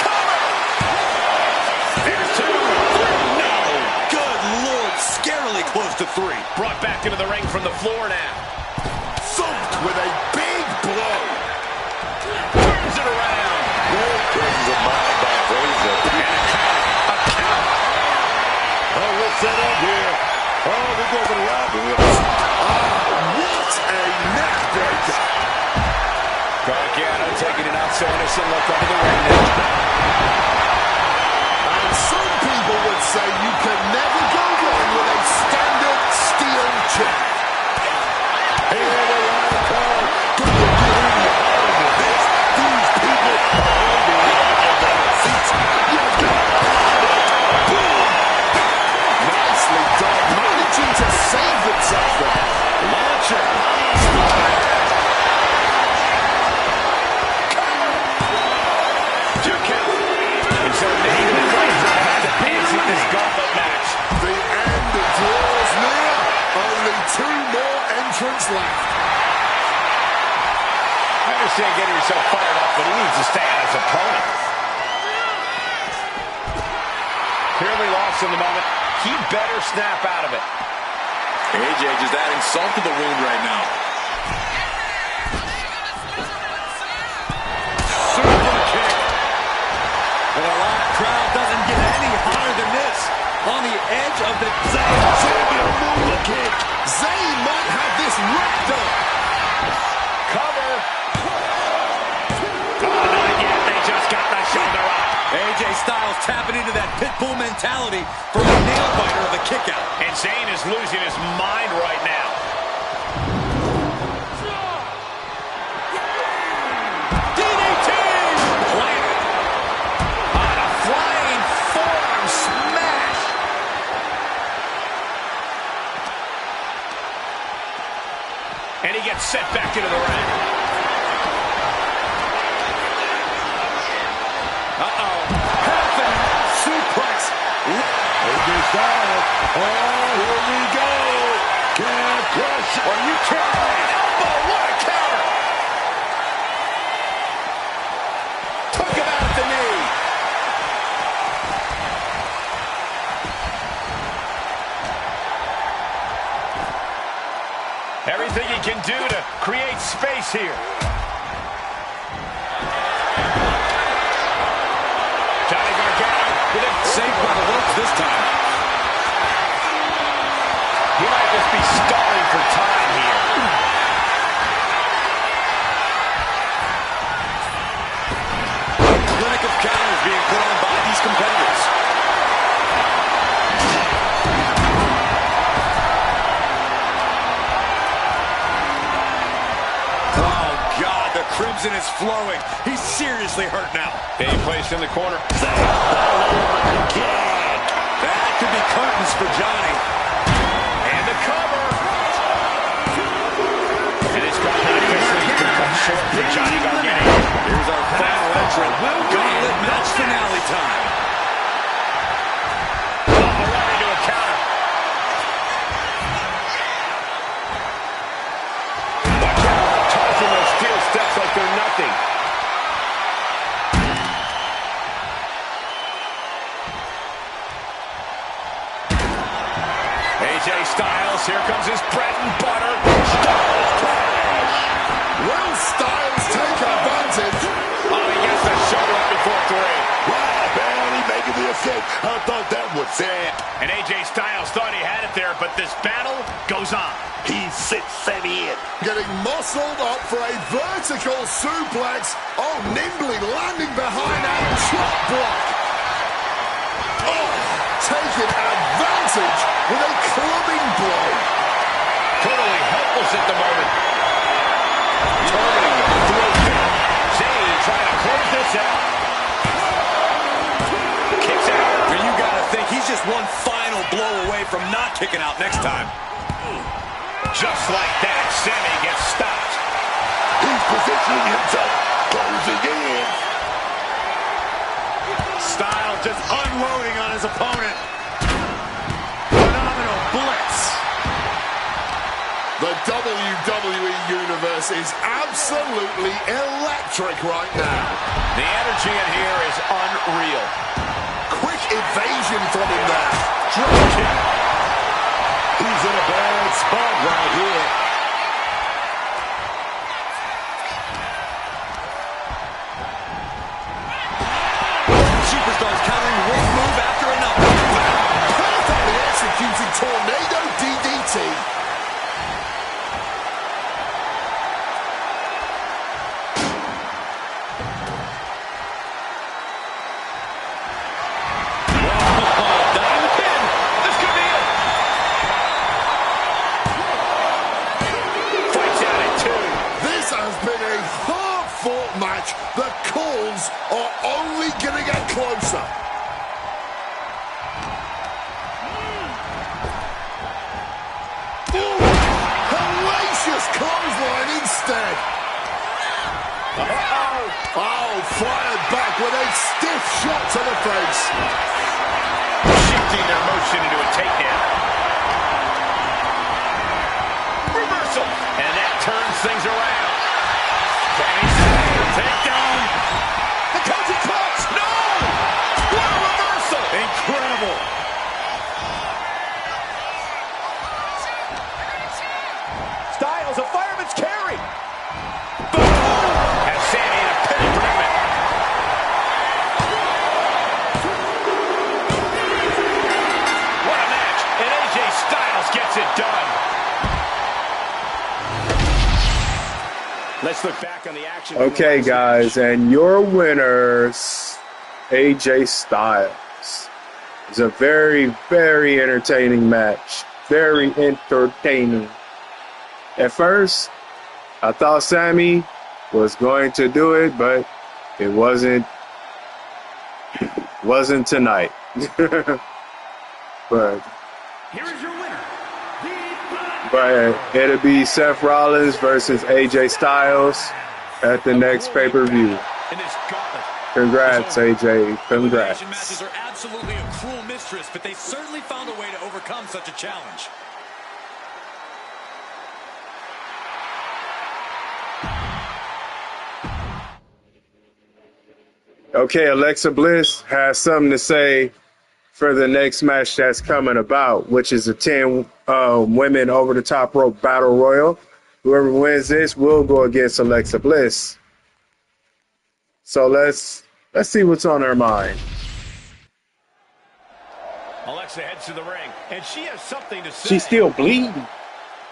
Cover. There's two. No. Good Lord. Scarily close to 3. Brought back into the ring from the floor now. Thumped with a big blow. Turns it around. Good presence of mind by Frazier. And a count. A count. Oh, we're set up here. Oh, we go for the rock. What a neck breaker. Gargano taking an not so innocent look under the ring now. And some people would say you can never go wrong with a standard steel chair. Hey, the line call. Get in the heart of this. These people are on the edge of their seats. You got boom. Nicely done, managing to save themselves there. Launcher. Two count. And so Nathan and Frazier have to exit this gauntlet match. The end draws near. Only 2 more entrants left. I understand getting yourself fired up, but he needs to stay on his opponent. Clearly lost in the moment. He better snap out of it. AJ just adding salt to the wound right now. Super kick. And a live crowd doesn't get any hotter than this. On the edge of the Zayn kick. Zayn might have this wrapped up. Cover. Oh, not yet. They just got the shoulder up. AJ Styles tapping into that pitbull mentality for a nail-biter of a kick-out. And Zayn is losing his mind right now. DDT! Planted. On a flying forearm smash. And he gets set back into the ring. Uh-oh. Half and half suplex. AJ Styles. Oh, here we go. Can't crush. Are you kidding me? Elbow, what a counter! Took him out at the knee. Everything he can do to create space here. Johnny Gargano with a Saved by the ropes this time. He might just be stalling for time here. A clinic of counters being put on by these competitors. is flowing. He's seriously hurt now. Being placed in the corner. That could be curtains for Johnny. And the cover. And it's got officially come short for Johnny Gargano. Here's our final entrant. Gauntlet match finale time. Right into a counter. Watch out. Tossing those steel steps like they're nothing. AJ Styles, here comes his bread and butter. Styles crash. Will Styles take advantage? Oh, he gets the shoulder up before 3. Wow, barely making the escape. I thought that was it. And AJ Styles thought he had it there, but this battle goes on. He sits Sammy in. Getting muscled up for a vertical suplex. Oh, nimbly landing behind a chop block. Oh, taking advantage with a clubbing blow. Totally helpless at the moment. Turning the throat kick. Zayn trying to close this out. Kicks out. Well, you gotta think he's just one final blow away from not kicking out next time. Just like that, Sammy gets stopped. He's positioning himself, closing in. Styles just unloading on his opponent. Phenomenal blitz. The WWE Universe is absolutely electric right now. The energy in here is unreal. Quick evasion from him there. Drop kick. He's in a bad spot right here. Superstars countering one move after another. Perfectly executed tornado DDT. Match. The calls are only going to get closer. Ooh, hellacious clothesline instead. Oh, fired back with a stiff shot to the face. Shifting their motion into a takedown. Reversal. And that turns things around. Takedown. The coaching clutch. No! What a reversal! Incredible. Styles, a fireman's carry. Boom! Has Sammy in a pin predicament. What a match! And AJ Styles gets it done. Let's look back on the action. Okay, guys, and your winners, AJ Styles. It's a very, very entertaining match. Very entertaining. At first, I thought Sammy was going to do it, but it wasn't tonight. But Here is your winner, But it'll be Seth Rollins versus AJ Styles at the next pay-per-view. Congrats, AJ. Congrats. Matches are absolutely a cruel mistress, but they certainly found a way to overcome such a challenge. Okay, Alexa Bliss has something to say for the next match that's coming about, which is a 10 women over the top rope battle royal. Whoever wins this will go against Alexa Bliss. So let's see what's on her mind. Alexa heads to the ring, and she has something to say. She's still bleeding.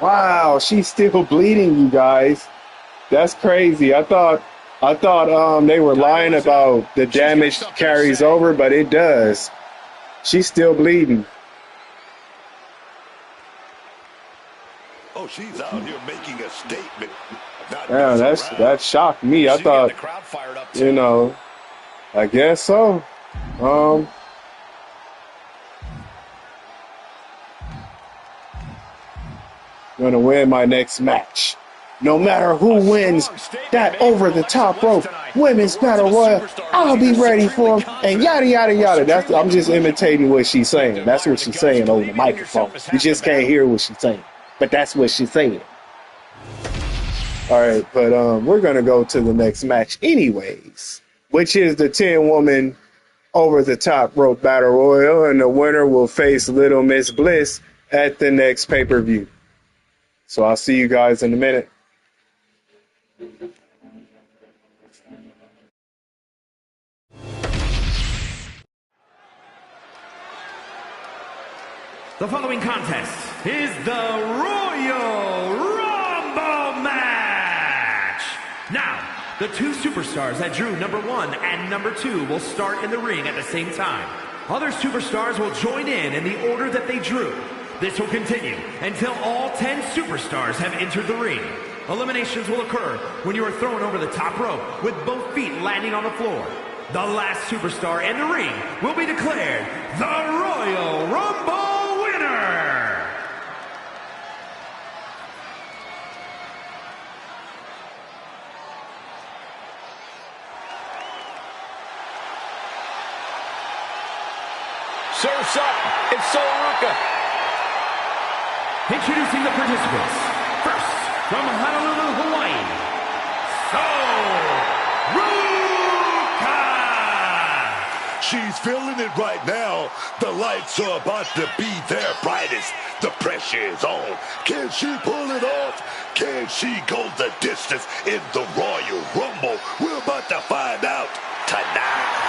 Wow, she's still bleeding, you guys. That's crazy. I thought they were lying about the damage carries over, but it does. She's still bleeding. Oh, she's out here making a statement. Yeah, that shocked me. I thought, you know, I guess so. Gonna win my next match. No matter who wins that over the top rope women's battle royal, I'll be ready for them. And yada yada yada. I'm just imitating what she's saying. That's what she's saying over the microphone. You just can't hear what she's saying, but that's what she's saying. All right, but we're gonna go to the next match anyways, which is the 10-woman over the top rope battle royal, and the winner will face Little Miss Bliss at the next pay-per-view. So I'll see you guys in a minute. The following contest is the Royal Rumble match. Now, the two superstars that drew number 1 and number 2 will start in the ring at the same time. Other superstars will join in the order that they drew. This will continue until all 10 superstars have entered the ring. Eliminations will occur when you are thrown over the top rope with both feet landing on the floor. The last superstar in the ring will be declared the Royal Rumble winner. Surf's up. It's Soluka. Introducing the participants. First, from Honolulu, Hawaii, Soluka! She's feeling it right now. The lights are about to be their brightest. The pressure is on. Can she pull it off? Can she go the distance in the Royal Rumble? We're about to find out tonight.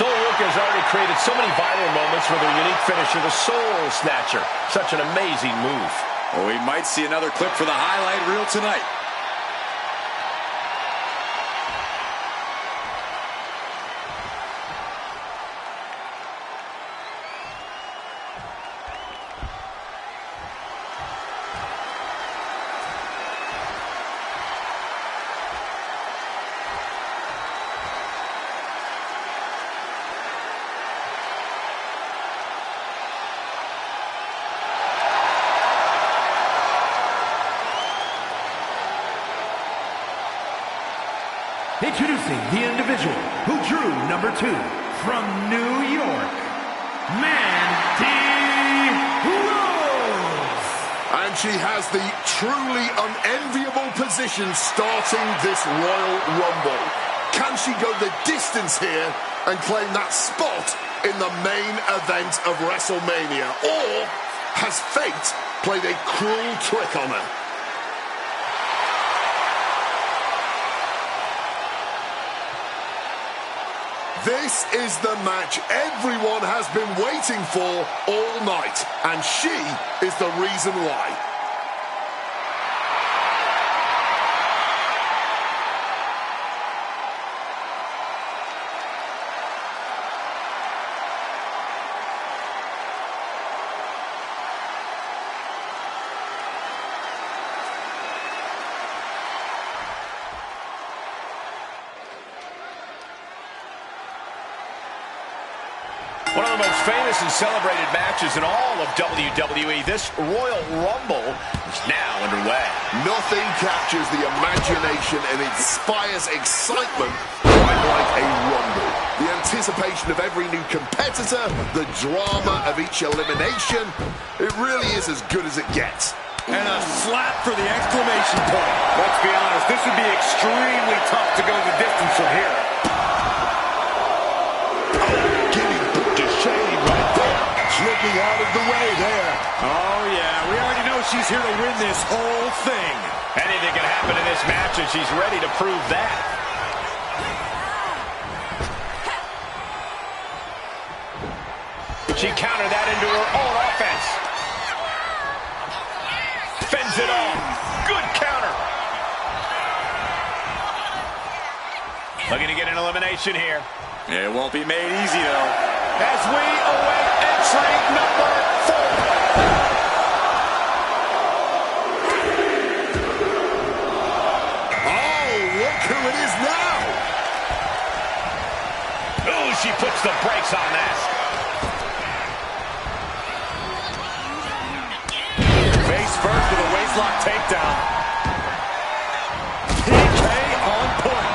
Soluka has already created so many viral moments with her unique finisher, the Soul Snatcher. Such an amazing move. Well, we might see another clip for the highlight reel tonight. Introducing the individual who drew number 2 from New York, Mandy Rose. And she has the truly unenviable position starting this Royal Rumble. Can she go the distance here and claim that spot in the main event of WrestleMania? Or has fate played a cruel trick on her? This is the match everyone has been waiting for all night, and she is the reason why. One of the most famous and celebrated matches in all of WWE, this Royal Rumble is now underway. Nothing captures the imagination and inspires excitement quite like a Rumble. The anticipation of every new competitor, the drama of each elimination, it really is as good as it gets. And a slap for the exclamation point. Let's be honest, this would be extremely tough to go the distance from here. Slipping out of the way there. Oh, yeah. We already know she's here to win this whole thing. Anything can happen in this match, and she's ready to prove that. She countered that into her own offense. Fends it off. Good counter. Looking to get an elimination here. It won't be made easy, though. As we await entry number 4. Oh, look who it is now. Oh, she puts the brakes on that. Face first with a waistlock takedown. PK on point.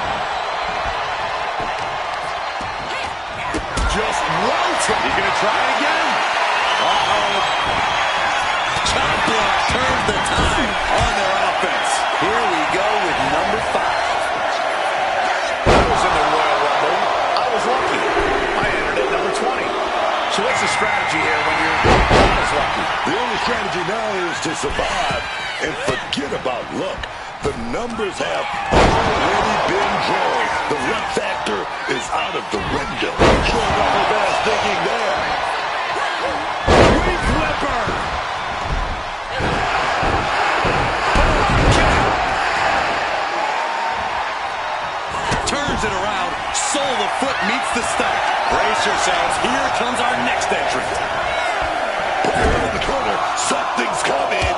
Just rotate. He's going to try it again. Uh-oh. Chop block turns the tide on their offense. Here we go with number 5. I was in the Royal Rumble. I was lucky. I entered at number 20. So what's the strategy here when you're not as lucky? The only strategy now is to survive and forget about luck. The numbers have already been drawn. The luck factor is out of the window. Showing off his ass thinking there. Sweep flipper. Turns it around. Sole of foot meets the stomach. Brace yourselves. Here comes our next entrant. Put your head in the corner. Something's coming.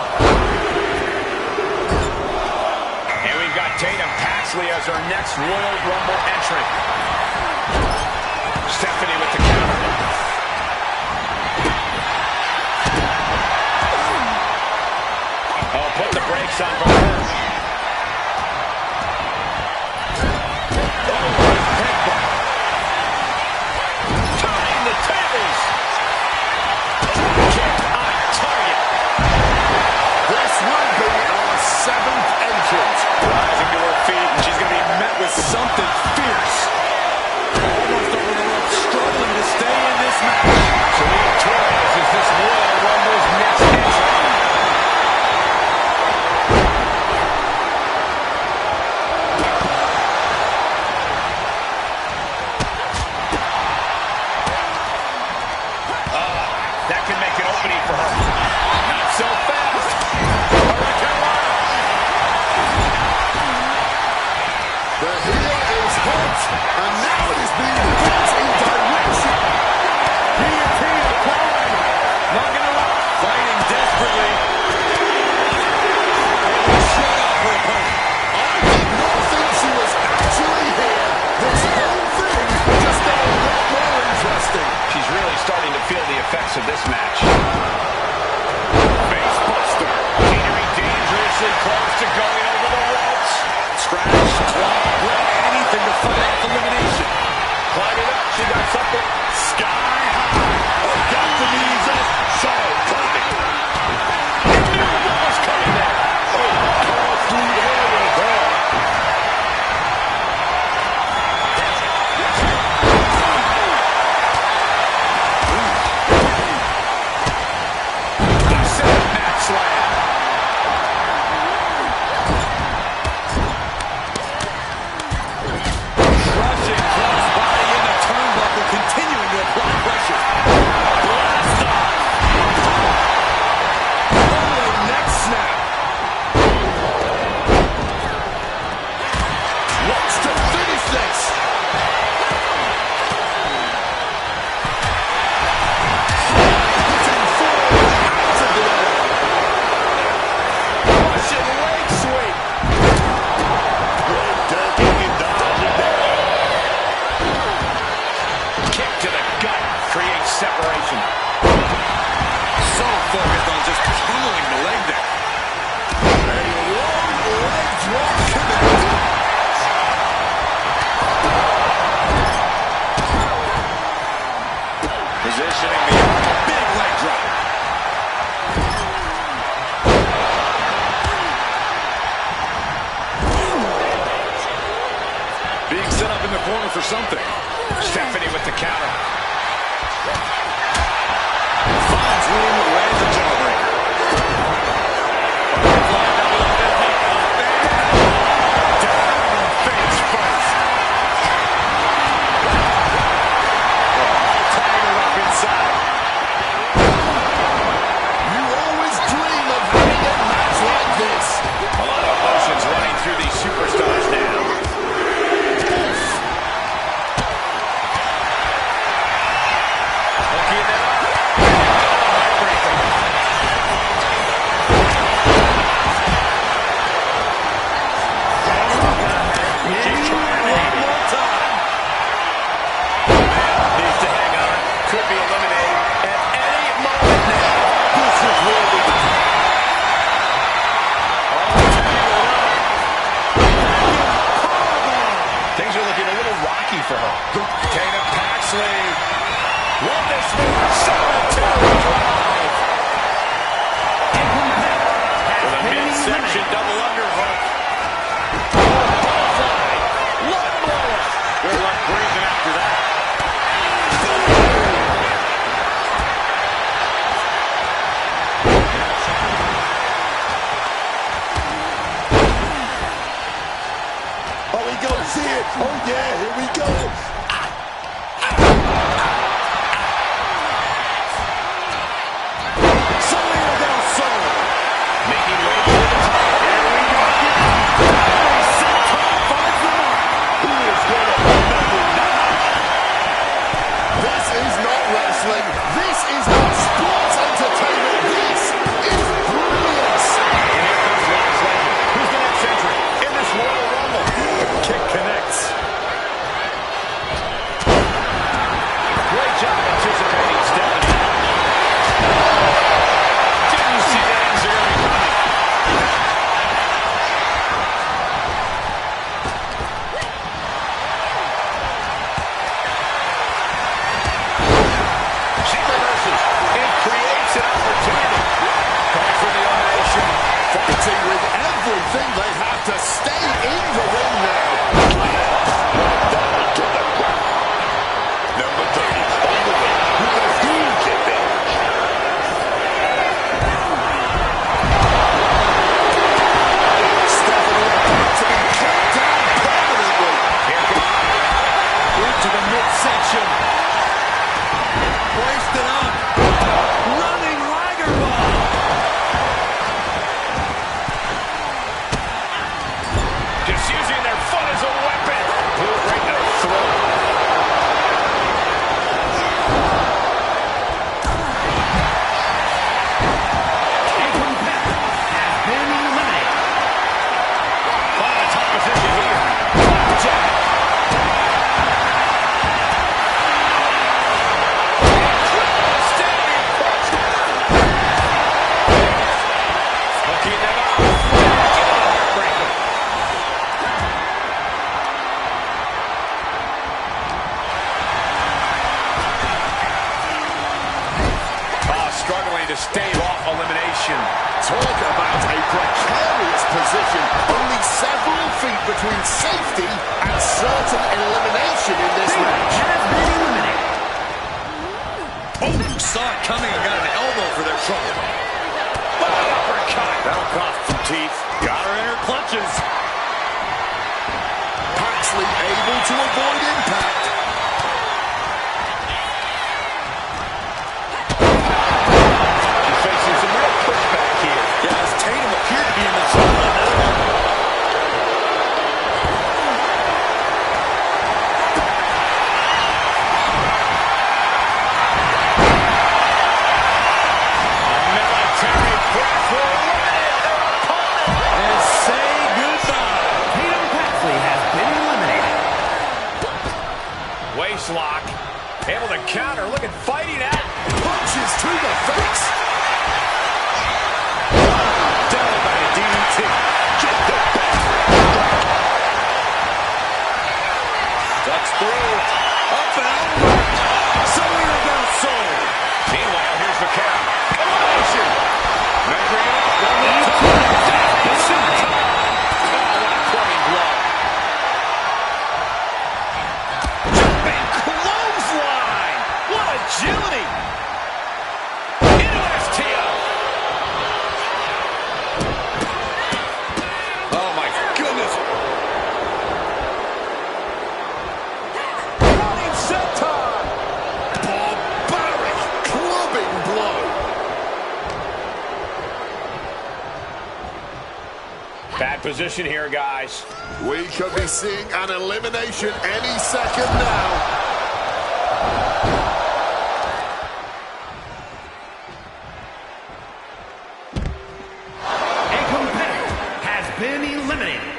And we've got Tatum Paxley as our next Royal Rumble entrant. Stephanie with the counter. Oh, put the brakes on for her. Turning the tables. Kick on target. This will be our 7th entrant. Rising to her feet, and she's going to be met with something fierce. Almost over the rope, struggling to stay in this match. Selena Torres is this Royal Rumble's next entrant. That can make an opening for her. Not so fast. The heel is hot, and now it is being hit in direction. Guillotine applied. Not going to lie. Fighting desperately. Shut off her opponent. I did not think she was actually here. This whole thing just got a lot more interesting. She's really starting to feel the effects of this match. Face buster. Teetering dangerously close to going over the ropes. Scratch, claw, grab anything to fight off elimination. Climb it up. She got something. Sky high. Oh, got the knees up. Saw it coming. What was coming there? Costly error there. Set mat slam. Crushing crossbody in the turnbuckle, continuing to apply pressure. Blast off. Oh, neck snap. What's to finish this? Hitting forward out of the air. Russian leg sweep. Great ducking and dodging there. Kick to the gut. Creates separation. So focused on just pummeling the leg there. A long leg drop connected. Positioning the arm. Big leg drop. Being set up in the corner for something. Stephanie with the counter. Finds room, lands a jawbreaker. Butterfly double up and hook. Down face first. Tying her up inside. You always dream of having a match like this. A lot of emotions running through these superstars now. lucky for her. Dana Paxley. Won this one. Cemetery drive. With a midsection double underhook. Butterfly. Lung blower. Good luck breathing after that. Oh, we go see it. Oh, yeah, here we go. Selena del Sol. Making way for the top. Here we go. Senton finds the mark. Who is going to remember now? This is not wrestling. This is not sports entertainment. This is brilliance. And here comes Last Legend. Who's the next entrant in this Royal Rumble? The kick connects. Great job anticipating Stephanie. Didn't see that Enziguri coming. She reverses and creates an opportunity. Calls for the elimination. Fighting with everything they have to stay in the ring now. Down to the ground. Number 30 on the way with a huge advantage. Stephanie about to be kicked down permanently. Into the midsection. Hoist it up. Running Liger bomb. Just using their foot as a weapon. Boot right to the throat. Been eliminated. Oh, top position here. Jack. Standing punch. Hooking them up. Heartbreaker. Struggling to stave off elimination. Talk about a precarious position. Only several feet between safety and certain elimination in this match. Has been eliminated. Oh, saw it coming and got an elbow for their trouble. Uppercut. That'll cost some teeth. Got her in her clutches. Paxley able to avoid impact. Facing some real pushback here. Yeah, as Tatum appeared to be in the zone on that one. Military press will eliminate their opponent. And say goodbye. Tatum Paxley has been eliminated. Waist lock. Able to counter. Looking fighting at. Punches to the face. Down by a DDT. Just the best. Ducks through. Up and over. Selena del Sol. Meanwhile, here's the count. Elimination. Measuring up. One more time. It's in time. Oh, what a clubbing blow. Jumping clothesline. What agility. Into STO. Oh, my goodness. Running senton. Barbaric clubbing blow. Bad position here, guys. We could be seeing an elimination any second now. A competitor has been eliminated.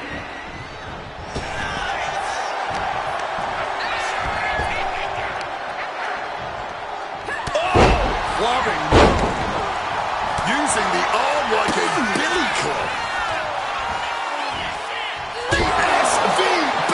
Clubbing. Using the arm like a billy club. The SVB.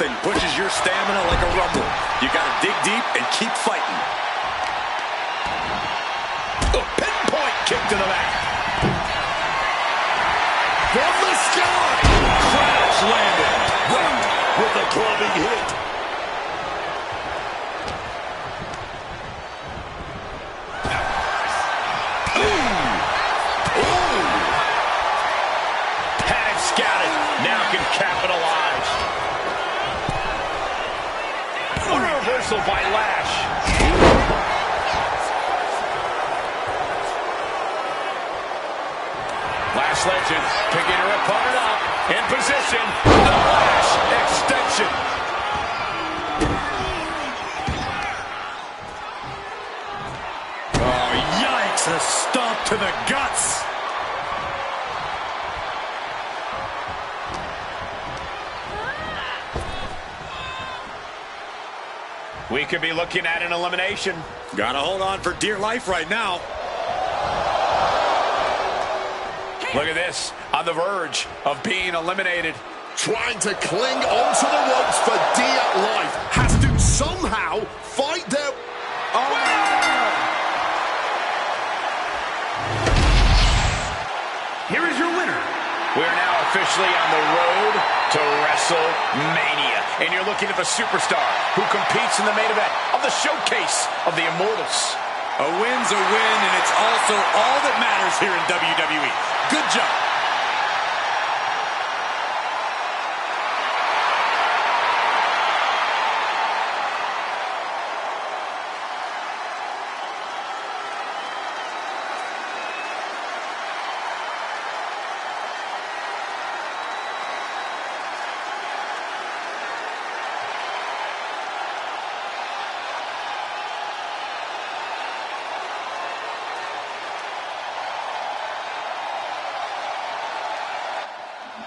Nothing pushes your stamina like a rumble. You got to dig deep and keep fighting. A pinpoint kick to the back. From the sky. Crash landed. Right with a clubbing hit. Had it scouted. Now can capitalize. A reversal by Lash. Lash Legend picking her opponent up. In position. The Lash extension. Oh, yikes. A stomp to the guts. We could be looking at an elimination. Gotta hold on for dear life right now. Look at this, on the verge of being eliminated. Trying to cling onto the ropes for dear life. Has to somehow fight their... Here is your winner. We're now officially on the road to WrestleMania. And you're looking at the superstar who competes in the main event of the showcase of the Immortals. A win's a win, and it's also all that matters here in WWE. Good job.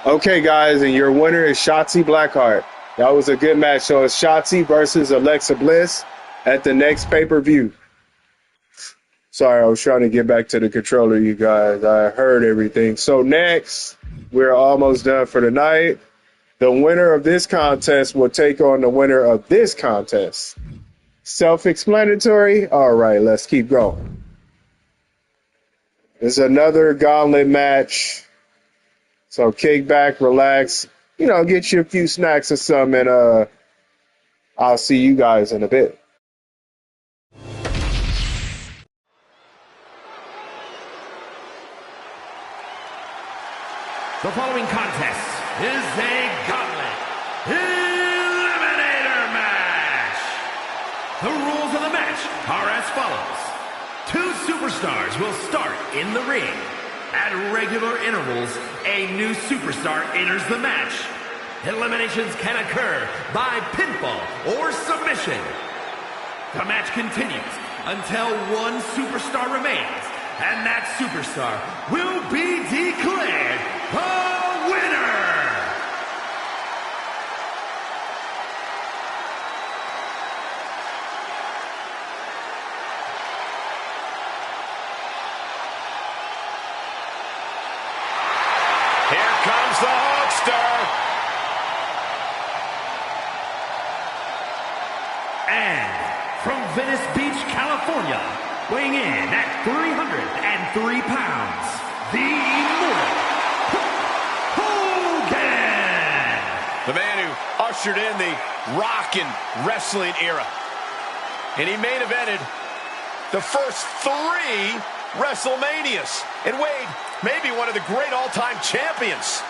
Okay, guys, and your winner is Shotzi Blackheart. That was a good match. So it's Shotzi versus Alexa Bliss at the next pay-per-view. Sorry, I was trying to get back to the controller, you guys. I heard everything. So next, we're almost done for the night. The winner of this contest will take on the winner of this contest. Self-explanatory? All right, let's keep going. There's another gauntlet match. So kick back, relax, get you a few snacks or something, and I'll see you guys in a bit. The following contest is a gauntlet eliminator match. The rules of the match are as follows. Two superstars will start in the ring. At regular intervals, a new superstar enters the match. Eliminations can occur by pinfall or submission. The match continues until one superstar remains, and that superstar will be declared the winner. Here comes the Hulkster. And from Venice Beach, California, weighing in at 303 pounds, the Immortal Hogan. The man who ushered in the rockin' wrestling era. And he main evented the first 3 WrestleManias. And Wade, maybe one of the great all-time champions.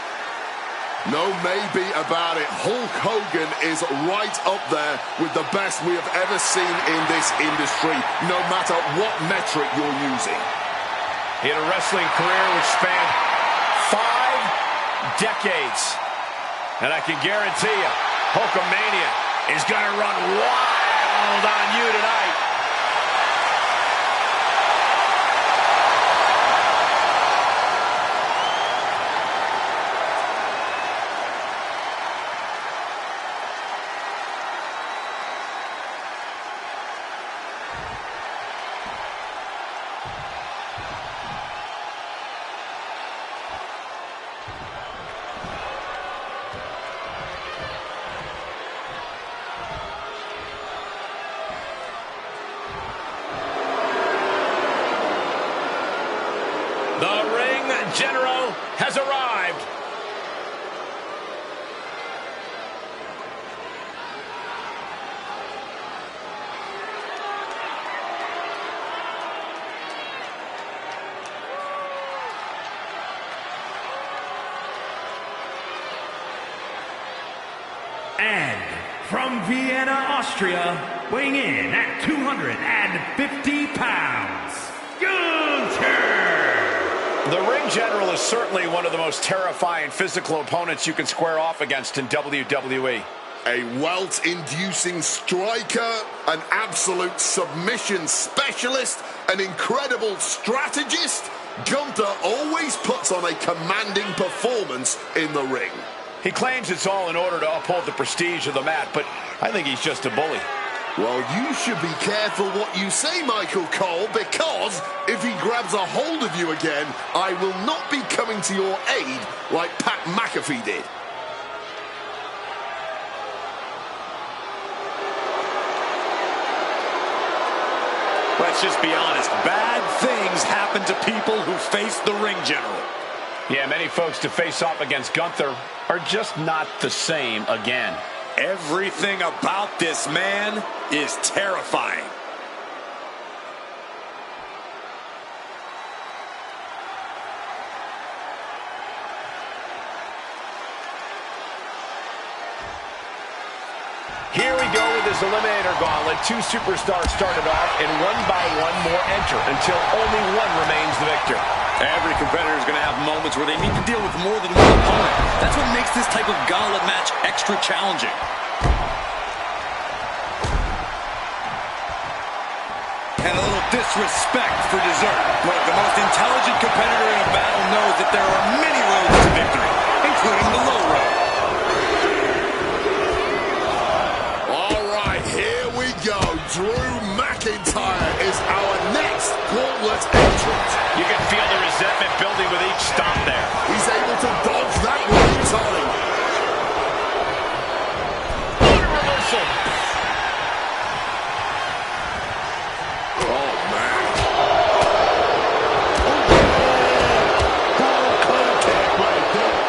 No maybe about it. Hulk Hogan is right up there with the best we have ever seen in this industry, no matter what metric you're using. He had a wrestling career which spanned 5 decades. And I can guarantee you, Hulkamania is going to run wild on you tonight. General has arrived. And from Vienna, Austria, weighing in at 250 pounds, Gunther! The ring general is certainly one of the most terrifying physical opponents you can square off against in WWE. A welt-inducing striker, an absolute submission specialist, an incredible strategist, Gunther always puts on a commanding performance in the ring. He claims it's all in order to uphold the prestige of the mat, but I think he's just a bully. Well, you should be careful what you say, Michael Cole, because if he grabs a hold of you again, I will not be coming to your aid like Pat McAfee did. Let's just be honest. Bad things happen to people who face the ring general. Yeah, many folks to face off against Gunther are just not the same again. Everything about this man is terrifying. Here we go with this Eliminator Gauntlet. Two superstars started off, and one by one more enter until only one remains the victor. Every competitor is going to have moments where they need to deal with more than one opponent. That's what makes this type of gauntlet match extra challenging. And a little disrespect for dessert. Look, the most intelligent competitor in a battle knows that there are many roads to victory, including the low road. Drew McIntyre is our next gauntlet entrant. You can feel the resentment building with each stop there. He's able to dodge that one in time. What a reversal. Oh, man. Full contact right there.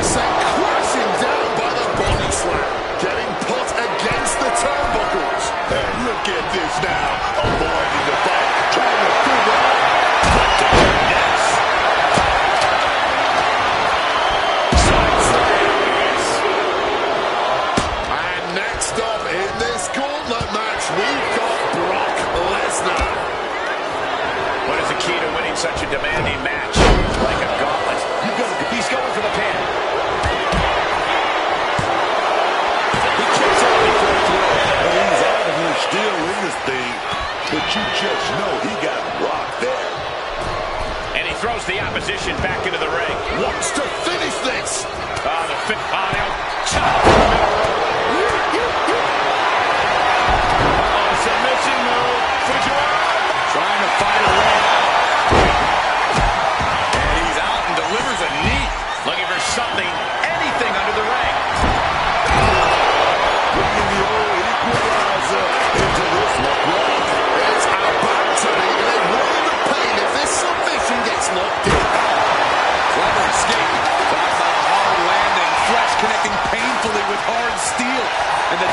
Sent crashing down by the body slam. Getting put against the turnbuckles. And look at this now. Avoiding the fight. Trying to figure out. Yes. And next up in this gauntlet match, we've got Brock Lesnar. What is the key to winning such a demanding match? Like a gauntlet. He's going for the pin. He's out of here still in this thing, but you just know he got rocked there. And he throws the opposition back into the ring. Wants to finish this. The chop. Submission move. Trying to fight a way out. And he's out and delivers a knee. Looking for something, anything under the ring. Bringing the old equalizer into this one. It's about to be a world of pain if this submission gets locked in. Clever escape. Talk about a hard landing. Flesh connecting painfully with hard steel. And the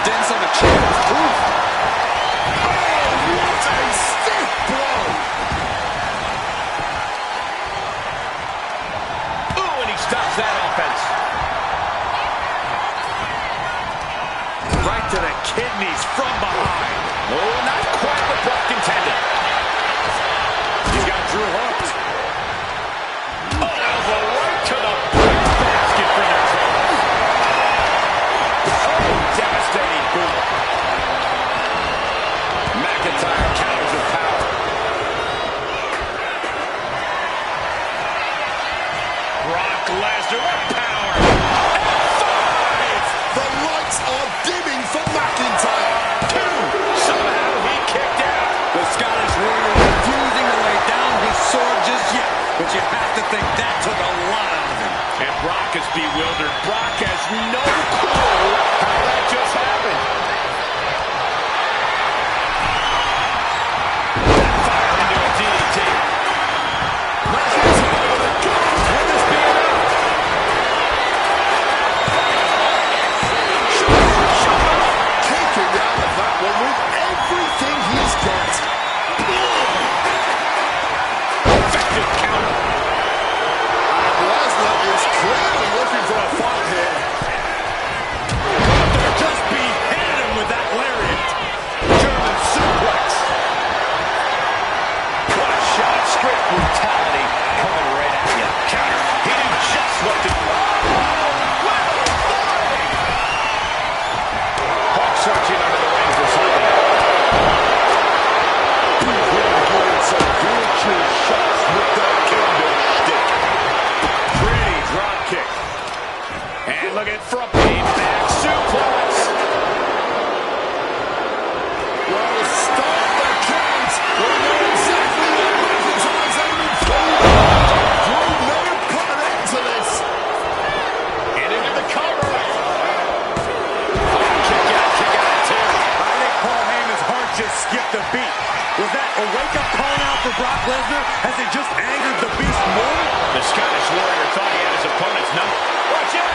wake-up call now for Brock Lesnar? Has it just angered the Beast more? The Scottish Warrior thought he had his opponent's number. Watch out!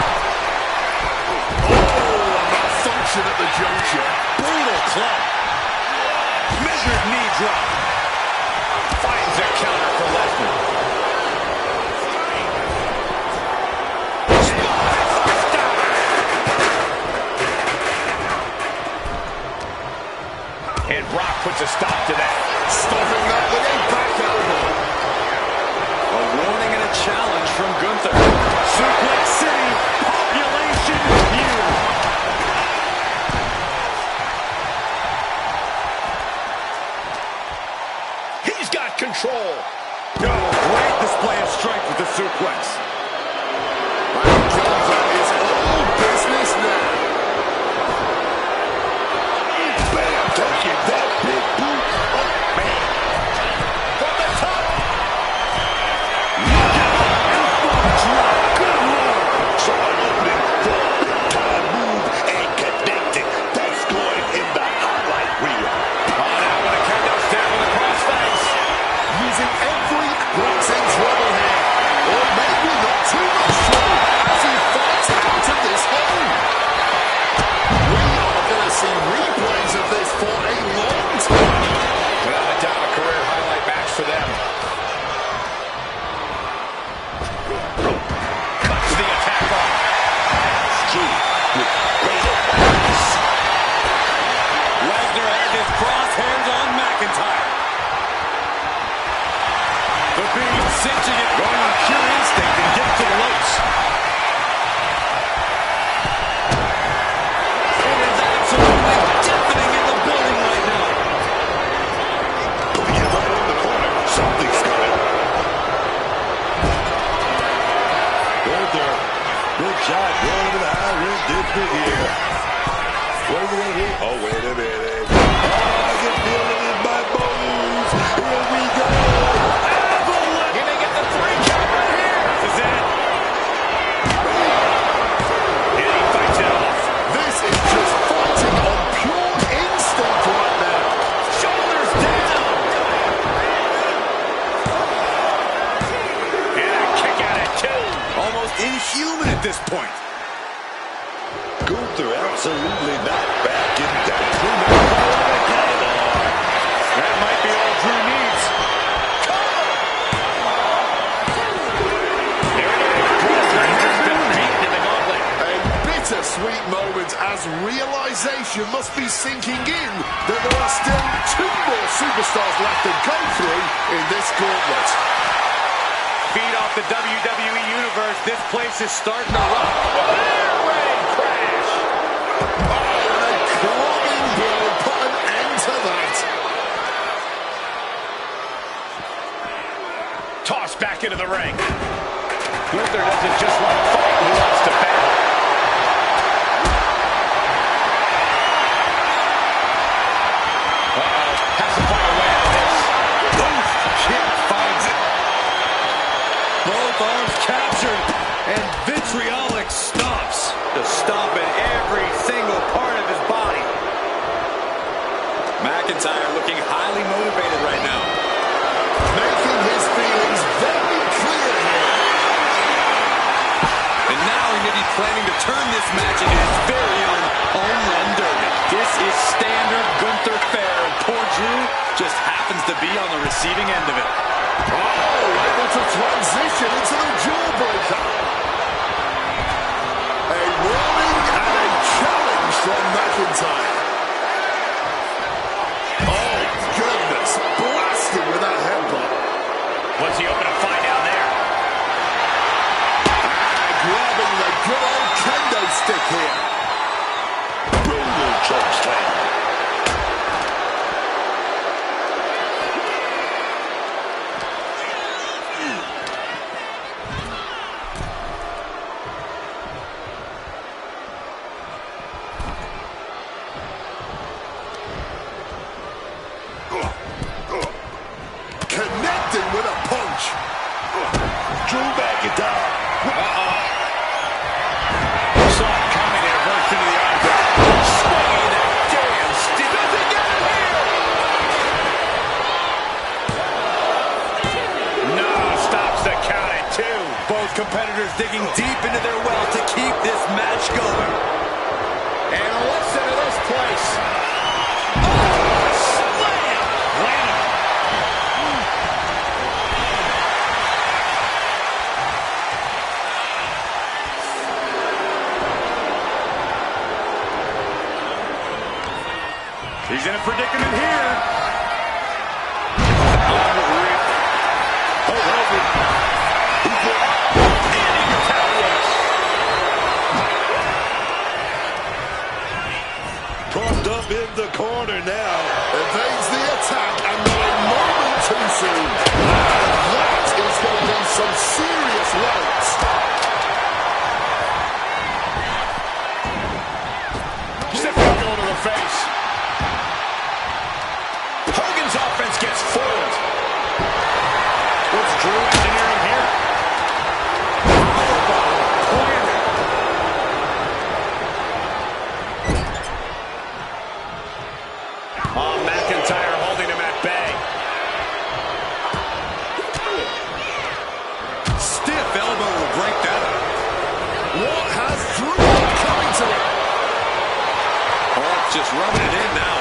Oh, a malfunction at the juncture. Brutal club. Measured knee drop. Finds a counter for Lesnar. And Brock puts a stop to that. Stopping that with a back elbow. A warning and a challenge from Gunther. Suplex City, population huge. He's got control. Great display of strength with the suplex. And Gunther is all business now. Bam, taking that big boot. Oh, man. From the top. Good Lord. So an opening for a big-time move and connected. That's going in the highlight reel. Oh, now when a kendo stab with a crossface. Using every ounce in trouble here. Or maybe not too much trouble as he fights out of this hole. We are going to see replays of this for a long time. Without a doubt, a career highlight match for them. Cuts the attack off. Gee, with great awareness. Lesnar has his crosshairs on McIntyre. The Beast cinching it, going on pure instinct and gets to the ropes. It is absolutely deafening in the building right now. Putting it right on the corner. Something's coming. Gunther. Good shot. Going to the high ring district here. What are we going to do? Oh, wait a minute. Oh, I can feel it in my bones. Here we go. He may get the 3 count right here. This is it. And he fights it off. This is just fighting on pure instinct right now. Shoulders down. And a kick out at 2. Almost inhuman at this point. Gunther absolutely not backing down. That might be all Drew needs. There it is. Lesnar's been beaten in the gauntlet. A bittersweet moment as realization must be sinking in that there are still 2 more superstars left to go through in this gauntlet. Feed off the WWE Universe. This place is starting to rock. Airway crash. Oh, and a clubbing blow put an end to that. Tossed back into the ring. Gunther doesn't just want to fight, he wants to battle. Uh-oh, has to find a way out of this. Kick finds it. Both arms captured, and vitriolic stops. Just stomping every single part of his body. McIntyre looking highly motivated right now. Making his feelings very clear here. And now he may be planning to turn this match into his very own home run derby. This is standard Gunther fare, and poor Drew just happens to be on the receiving end of it. Oh, able to transition into the jawbreaker. A warning and a challenge from McIntyre. Oh, goodness. Blasted with that headbutt. What's he hoping to find down there? And grabbing the good old kendo stick here. Brutal choke slam. Connecting with a punch. Drew McIntyre. Saw it coming and burst into the eyebrow. Swinging that damn stick. Doesn't get it here. Both competitors digging deep into their well to keep this match going. And listen to this place. Oh, slam! He's in a predicament here. Propped up in the corner now. Evades the attack and not a moment too soon. That is going to be some serious loads. Stiff elbow to the face. Hogan's offense gets foiled. What's Drew engineering here? Oh, McIntyre holding him at bay. Stiff elbow will break that up. What has Drew coming to him? Oh, just rubbing it in now.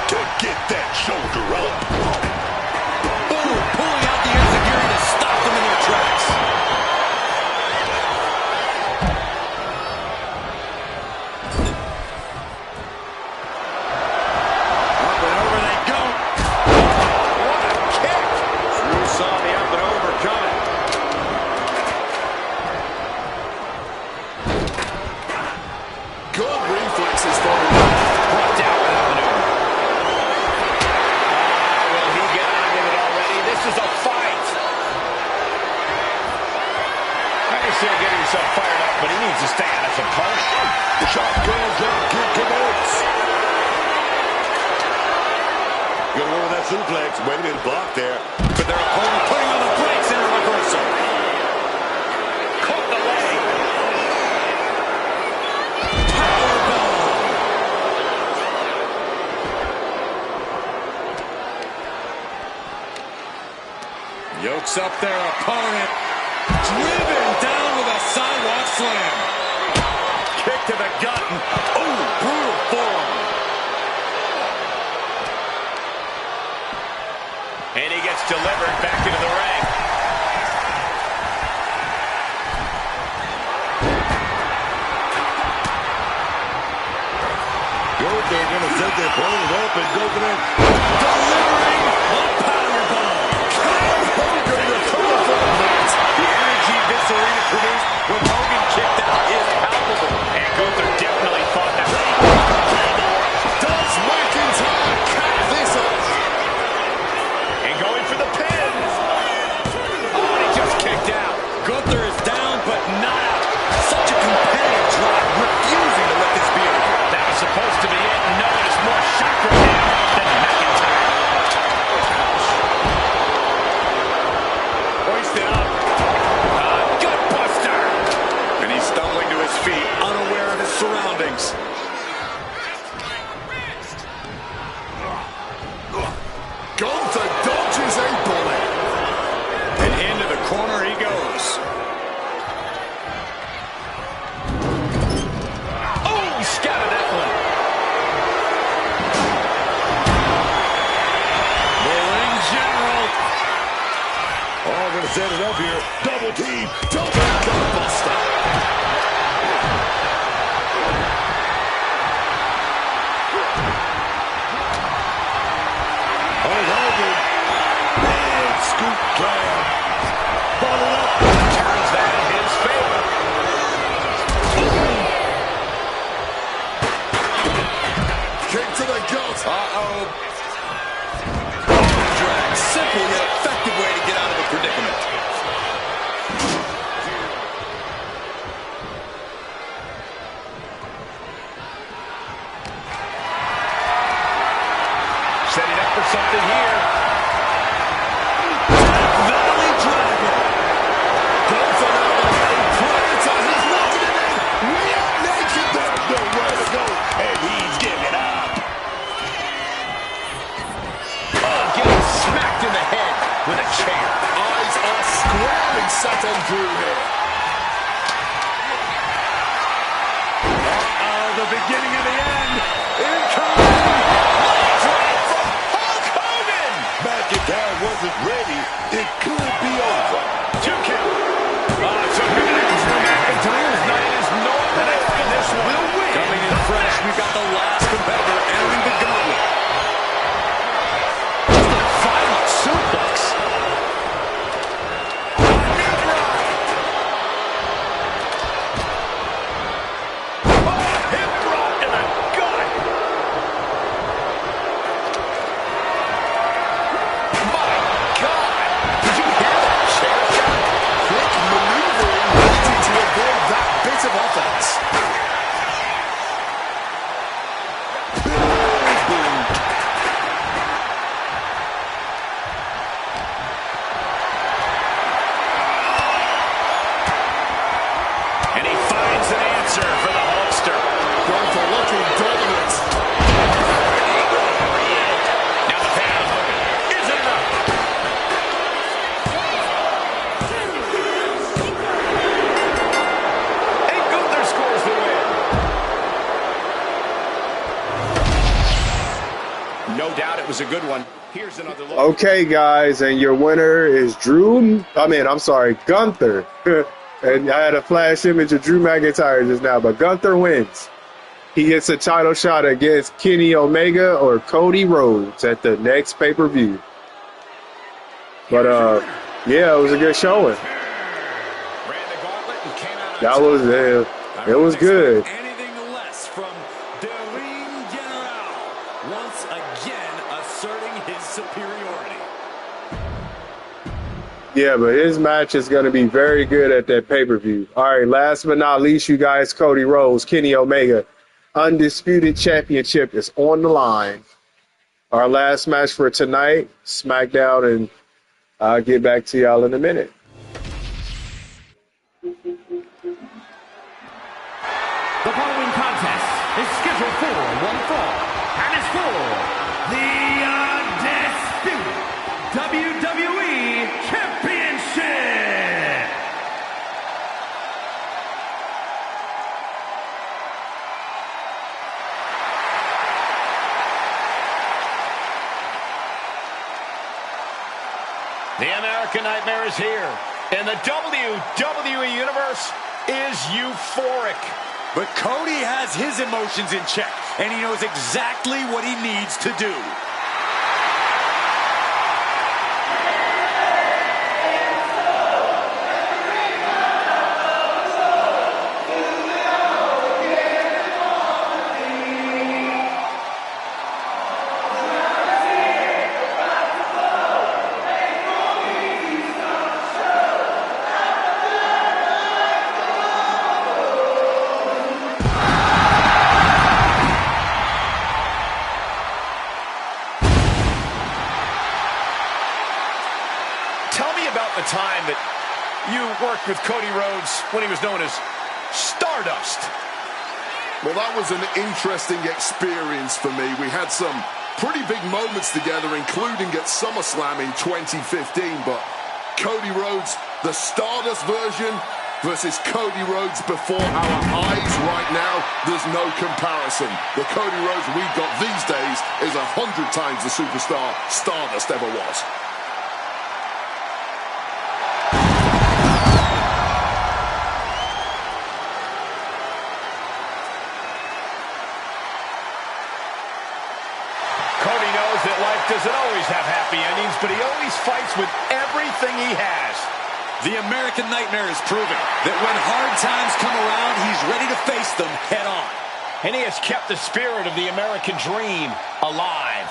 To get that shoulder up. Boom! Pulling out the enziguri to stop them in their tracks. Up and over they go. What a kick! Drew saw the up and over coming. Good reflexes for him. Brought down with that maneuver. Will he get on with it already? This is a fight. I understand getting himself fired up, but he needs to stay on his opponent. Shotgun drop kick commence. Good one with that suplex. Wait a minute, block there. But their opponent putting on the brakes in a reversal. Caught the leg. Yokes up their opponent. Driven down with a sidewalk slam. Kick to the gut. Oh, brutal forearm. And he gets delivered back into the ring. Good, they're going to set their opponent up and go for that. Delivering a powerbomb. The energy this arena produced when Hogan kicked out is palpable. And Gunther definitely thought that. Does McIntyre cap this off? And going for the pin. Oh, and he just kicked out. Gunther is down, but not out. Such a competitive drive, refusing to let this be over. That was supposed to be it. No, there's more shock right now than McIntyre. Hoisted up. Gut buster. And he's stumbling to his feet, unaware of his surroundings. Gunther dodges a bullet. And into the corner he goes. Oh, he scattered that one. The ring general. Oh, going to set it up here. Double team. Double gut buster. Hulk Hogan. Big scoop grab. Ball it up. Turns that in his favor. Kick to the gut. Uh-oh. Drag. Simple yet effective way to get out of a predicament. Setting up for something here. Valley Dragon. Both are now the main prioritize. He's locking it in. We are naked. There's nowhere to go. And he's giving up. Oh, getting smacked in the head with a chair. Eyes are squarely set on Drew here. The beginning of the end. Incoming. Drop from Hulk Hogan. McIntyre wasn't ready. It could be over. 2 count. So Drew McIntyre's night is no less than this one. Coming in fresh, we've got the last competitor entering the gauntlet. Violent suplex. Hip drop in the gut. My God. Did you hear that chair shot? Quick maneuvering, waiting to avoid that bit of offense. And he finds an answer for the Hulkster. Going for looking dominant. Now the pin on Hogan. Is it enough? And Gunther scores the win. No doubt it was a good one. Here's another look. Okay, guys, and your winner is Gunther. And I had a flash image of Drew McIntyre just now, but Gunther wins. He gets a title shot against Kenny Omega or Cody Rhodes at the next pay-per-view. But, yeah, it was a good showing. Ran the gauntlet and came out on That top. was, it was good. Anything less from the Ring General. Once again asserting his superiority. Yeah, but his match is going to be very good at that pay-per-view. All right, last but not least, you guys, Cody Rhodes, Kenny Omega, Undisputed Championship is on the line. Our last match for tonight, Smackdown, and I'll get back to y'all in a minute. The following contest is scheduled for one fall and is for the Undisputed WWE Championship. The American Nightmare is here, and the WWE Universe is euphoric. But Cody has his emotions in check, and he knows exactly what he needs to do. The time that you worked with Cody Rhodes when he was known as Stardust. Well, that was an interesting experience for me. We had some pretty big moments together, including at SummerSlam in 2015. But Cody Rhodes, the Stardust version versus Cody Rhodes before our eyes right now, there's no comparison. The Cody Rhodes we've got these days is 100 times the superstar Stardust ever was. Cody knows that life doesn't always have happy endings, but he always fights with everything he has. The American Nightmare is proving that when hard times come around, he's ready to face them head on. And he has kept the spirit of the American dream alive.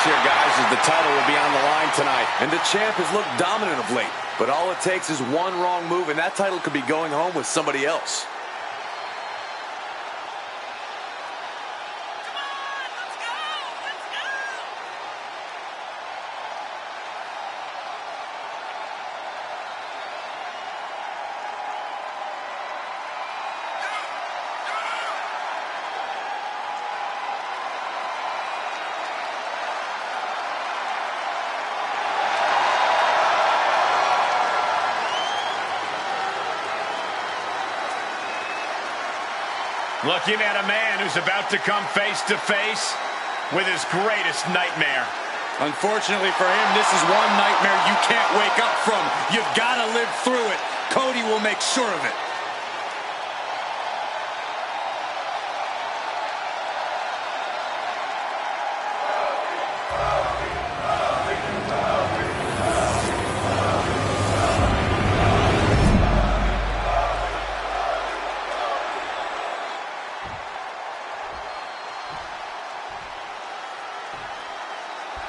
here, guys, as the title will be on the line tonight. And the champ has looked dominant of late. But all it takes is one wrong move, and that title could be going home with somebody else. Looking at a man who's about to come face to face with his greatest nightmare. Unfortunately for him, this is one nightmare you can't wake up from. You've got to live through it. Cody will make sure of it.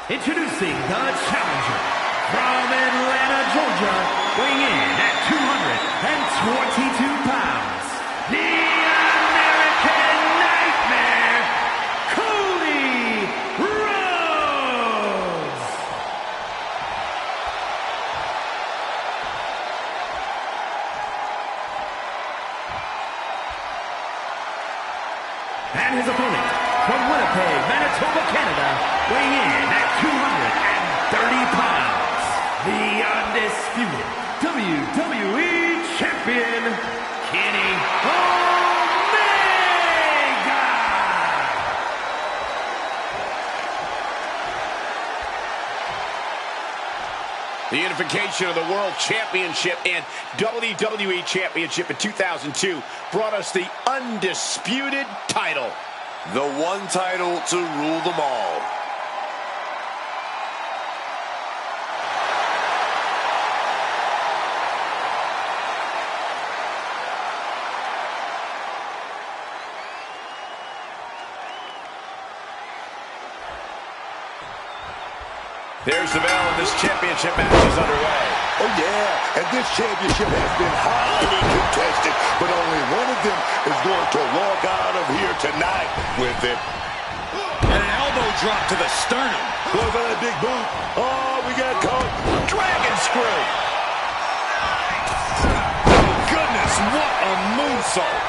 Introducing the challenger from Atlanta, Georgia, weighing in at 222 pounds, the American Nightmare, Cody Rhodes. And his opponent from Winnipeg, Manitoba, Canada, weighing in at 230 pounds, the undisputed WWE Champion, Kenny Omega! The unification of the World Championship and WWE Championship in 2002 brought us the undisputed title. The one title to rule them all. There's the bell, and this championship match is underway. Oh, yeah, and this championship has been highly contested, but only one of them is going to walk out of here tonight with it. And an elbow drop to the sternum. Look at that big boot. Oh, we got caught. Dragon screw. Oh, goodness, what a moonsault.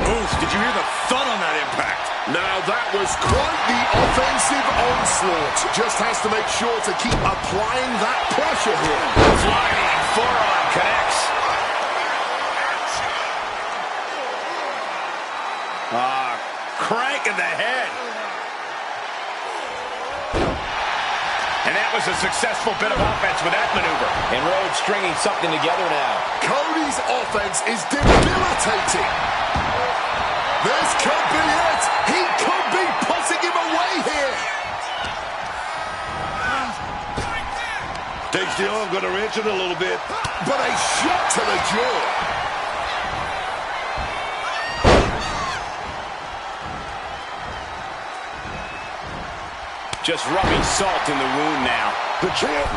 Oof, did you hear the thud on that impact? Now that was quite the offensive onslaught. Just has to make sure to keep applying that pressure here. Flying forearm connects. Crank in the head. And that was a successful bit of offense with that maneuver. And Rhodes stringing something together now. Cody's offense is debilitating. This could be it. He could be putting him away here. Takes the arm, going to wrench it a little bit. But a shot to the jaw. Just rubbing salt in the wound now. The champ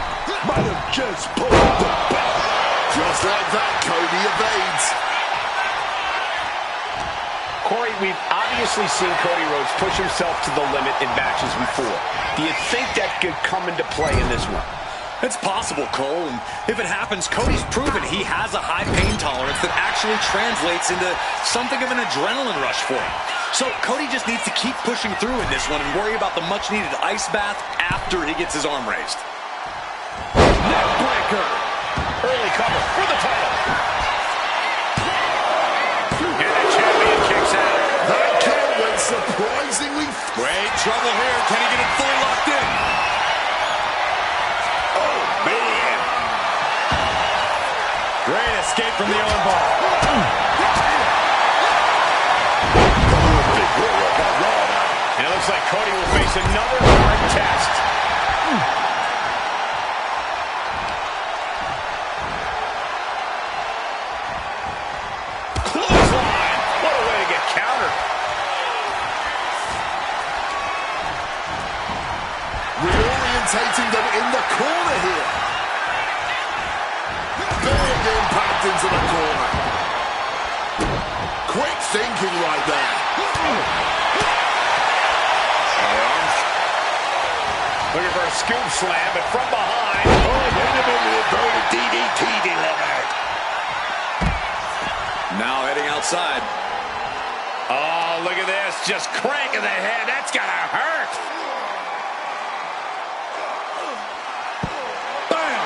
might have just pulled the belt. Just like that, Cody evades. Corey, we've obviously seen Cody Rhodes push himself to the limit in matches before. Do you think that could come into play in this one? It's possible, Cole, and if it happens, Cody's proven he has a high pain tolerance that actually translates into something of an adrenaline rush for him. So Cody just needs to keep pushing through in this one and worry about the much-needed ice bath after he gets his arm raised. Neckbreaker. Early cover for the title. And the champion kicks out. That kill went surprisingly. Great trouble here. Can he get it fully locked in? Oh, man. Great escape from the armbar. And it looks like Cody will face another hard test. Clothesline. What a way to get countered. rotating them in the corner here. Big impact into the corner. Quick thinking right there. Looking for a scoop slam, but from behind. Oh, wait a minute. Inverted DDT delivered. Now heading outside. Oh, look at this. Just cranking the head. That's got to hurt. Bam!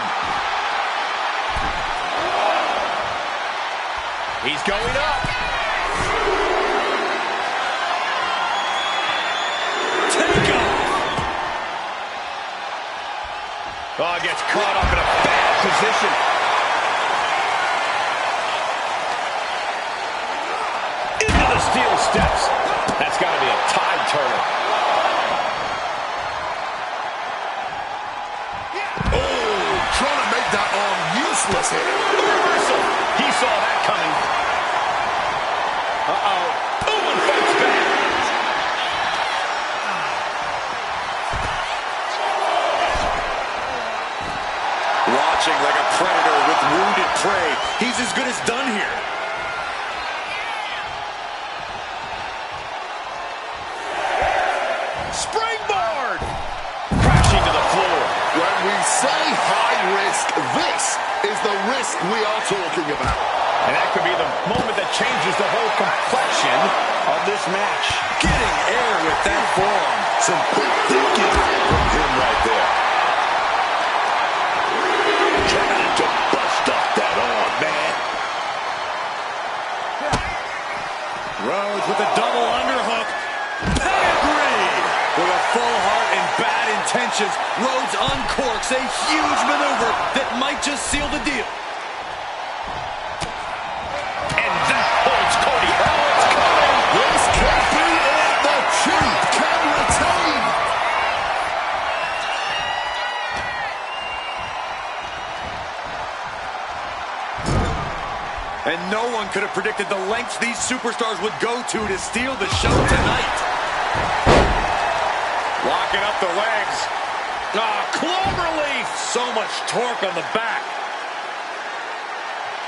He's going up. Take off. Oh, gets caught up in a bad position. Into the steel steps. That's got to be a tide turner. Oh, trying to make that arm useless here. The reversal. He saw that coming. Uh-oh. Ooh, and fights back. Watching like a predator with wounded prey. He's as good as done here. Springboard! Crashing to the floor. When we say high risk, this is the risk we are talking about. And that could be the moment that changes the whole complexion of this match. Getting air with that forearm. Some quick thinking from him right there. Trying to bust up that arm, man. Rhodes with a double underhook. Pedigree! With a full heart and bad intentions, Rhodes uncorks a huge maneuver that might just seal the deal. And that holds Cody. Oh, it's coming. This could be it. The Chief can retain. And no one could have predicted the lengths these superstars would go to steal the show tonight. Locking up the legs. Ah, clover leaf. So much torque on the back.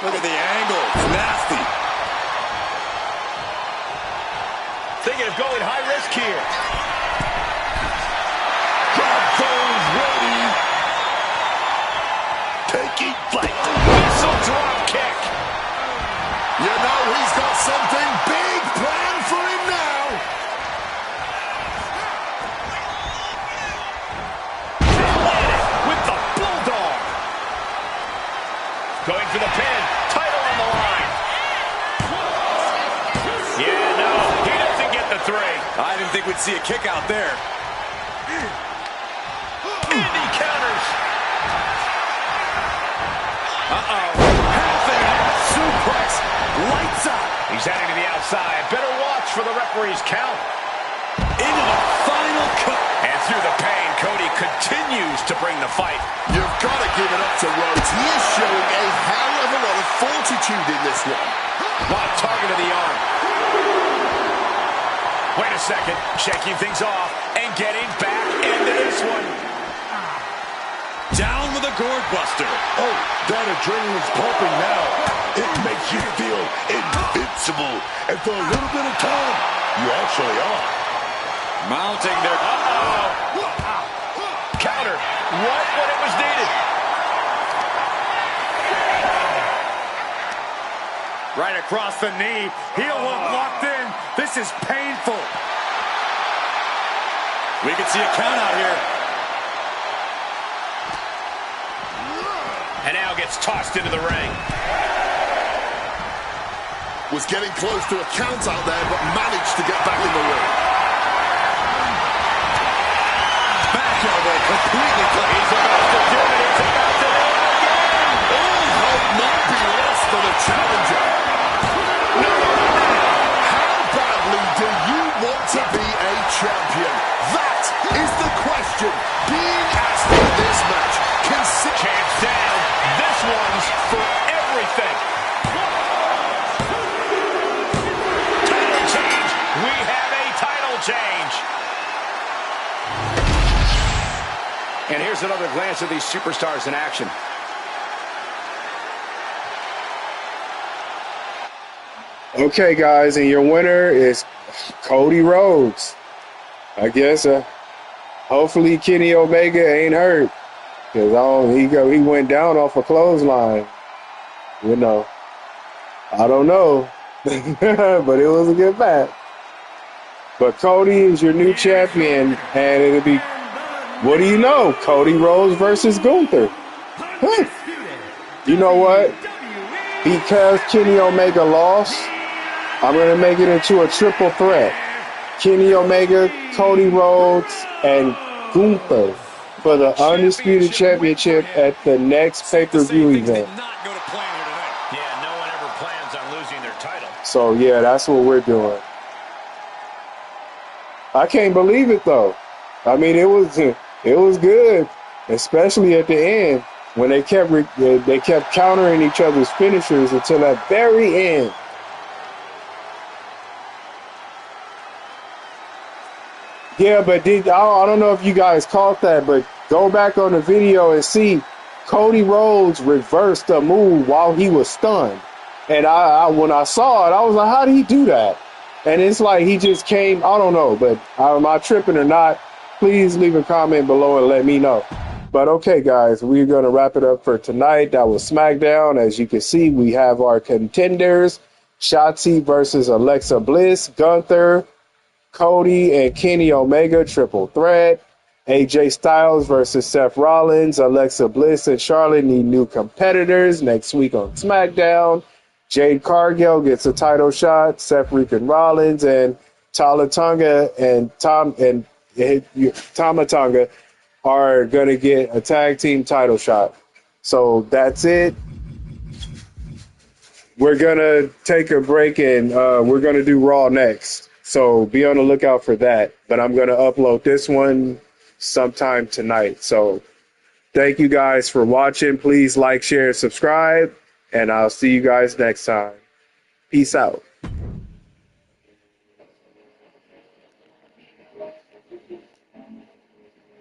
Look at the angle. It's nasty. Thinking of going high risk here. Drop those ready. Taking flight. Missile drop kick. You know he's got something big planned for him now. With the bulldog. Going for the pin. Title on the line. Yeah, no. He doesn't get the three. I didn't think we'd see a kick out there. And he counters. Uh-oh. Half and half suplex. Lights up. He's heading to the outside. Better watch for the referee's count. Into the final cut. And through the pain, Cody continues to bring the fight. You've got to give it up to Rhodes. He is showing a hell of a lot of fortitude in this one. Wow, target to the arm. Wait a second. Shaking things off and getting back into this one. Down with a gourd buster. Oh, that adrenaline's pumping now. It makes you feel invincible. And for a little bit of time, you actually are. Mounting their... Counter. Right when it was needed. Right across the knee. Heel hook locked in. This is painful. We can see a count out here. And now gets tossed into the ring. Was getting close to a count out there, but managed to get back in the ring. Back elbow completely clean. He's about to do it. He's about to do it again. All hope might be lost for the challenger. How badly do you want to be a champion? That is the question being asked in this match. Champs down. This one's for everything. Title change. We have a title change. And here's another glance at these superstars in action. Okay, guys, and your winner is Cody Rhodes. I guess hopefully Kenny Omega ain't hurt, because he went down off a clothesline. You know, I don't know, but it was a good match. But Cody is your new champion, and it'll be, what do you know, Cody Rhodes versus Gunther. Huh. You know what? Because Kenny Omega lost, I'm going to make it into a triple threat. Kenny Omega, Cody Rhodes, and Gunther for the Undisputed Championship at the next pay-per-view event. Yeah, no one ever plans on losing their title. So, yeah, that's what we're doing. I can't believe it, though. I mean, it was good, especially at the end when they kept countering each other's finishers until that very end. Yeah, but I don't know if you guys caught that, but go back on the video and see Cody Rhodes reversed a move while he was stunned. And when I saw it, I was like, how did he do that? And it's like he just came, I don't know, but am I tripping or not? Please leave a comment below and let me know. But okay, guys, we're going to wrap it up for tonight. That was SmackDown. As you can see, we have our contenders, Shotzi versus Alexa Bliss, Gunther, Cody and Kenny Omega, triple threat. AJ Styles versus Seth Rollins. Alexa Bliss and Charlotte need new competitors next week on SmackDown. Jade Cargill gets a title shot. Seth freaking Rollins and Tama Tonga are going to get a tag team title shot. So that's it. We're going to take a break and we're going to do Raw next. So be on the lookout for that. But I'm going to upload this one sometime tonight. So thank you guys for watching. Please like, share, subscribe. And I'll see you guys next time. Peace out.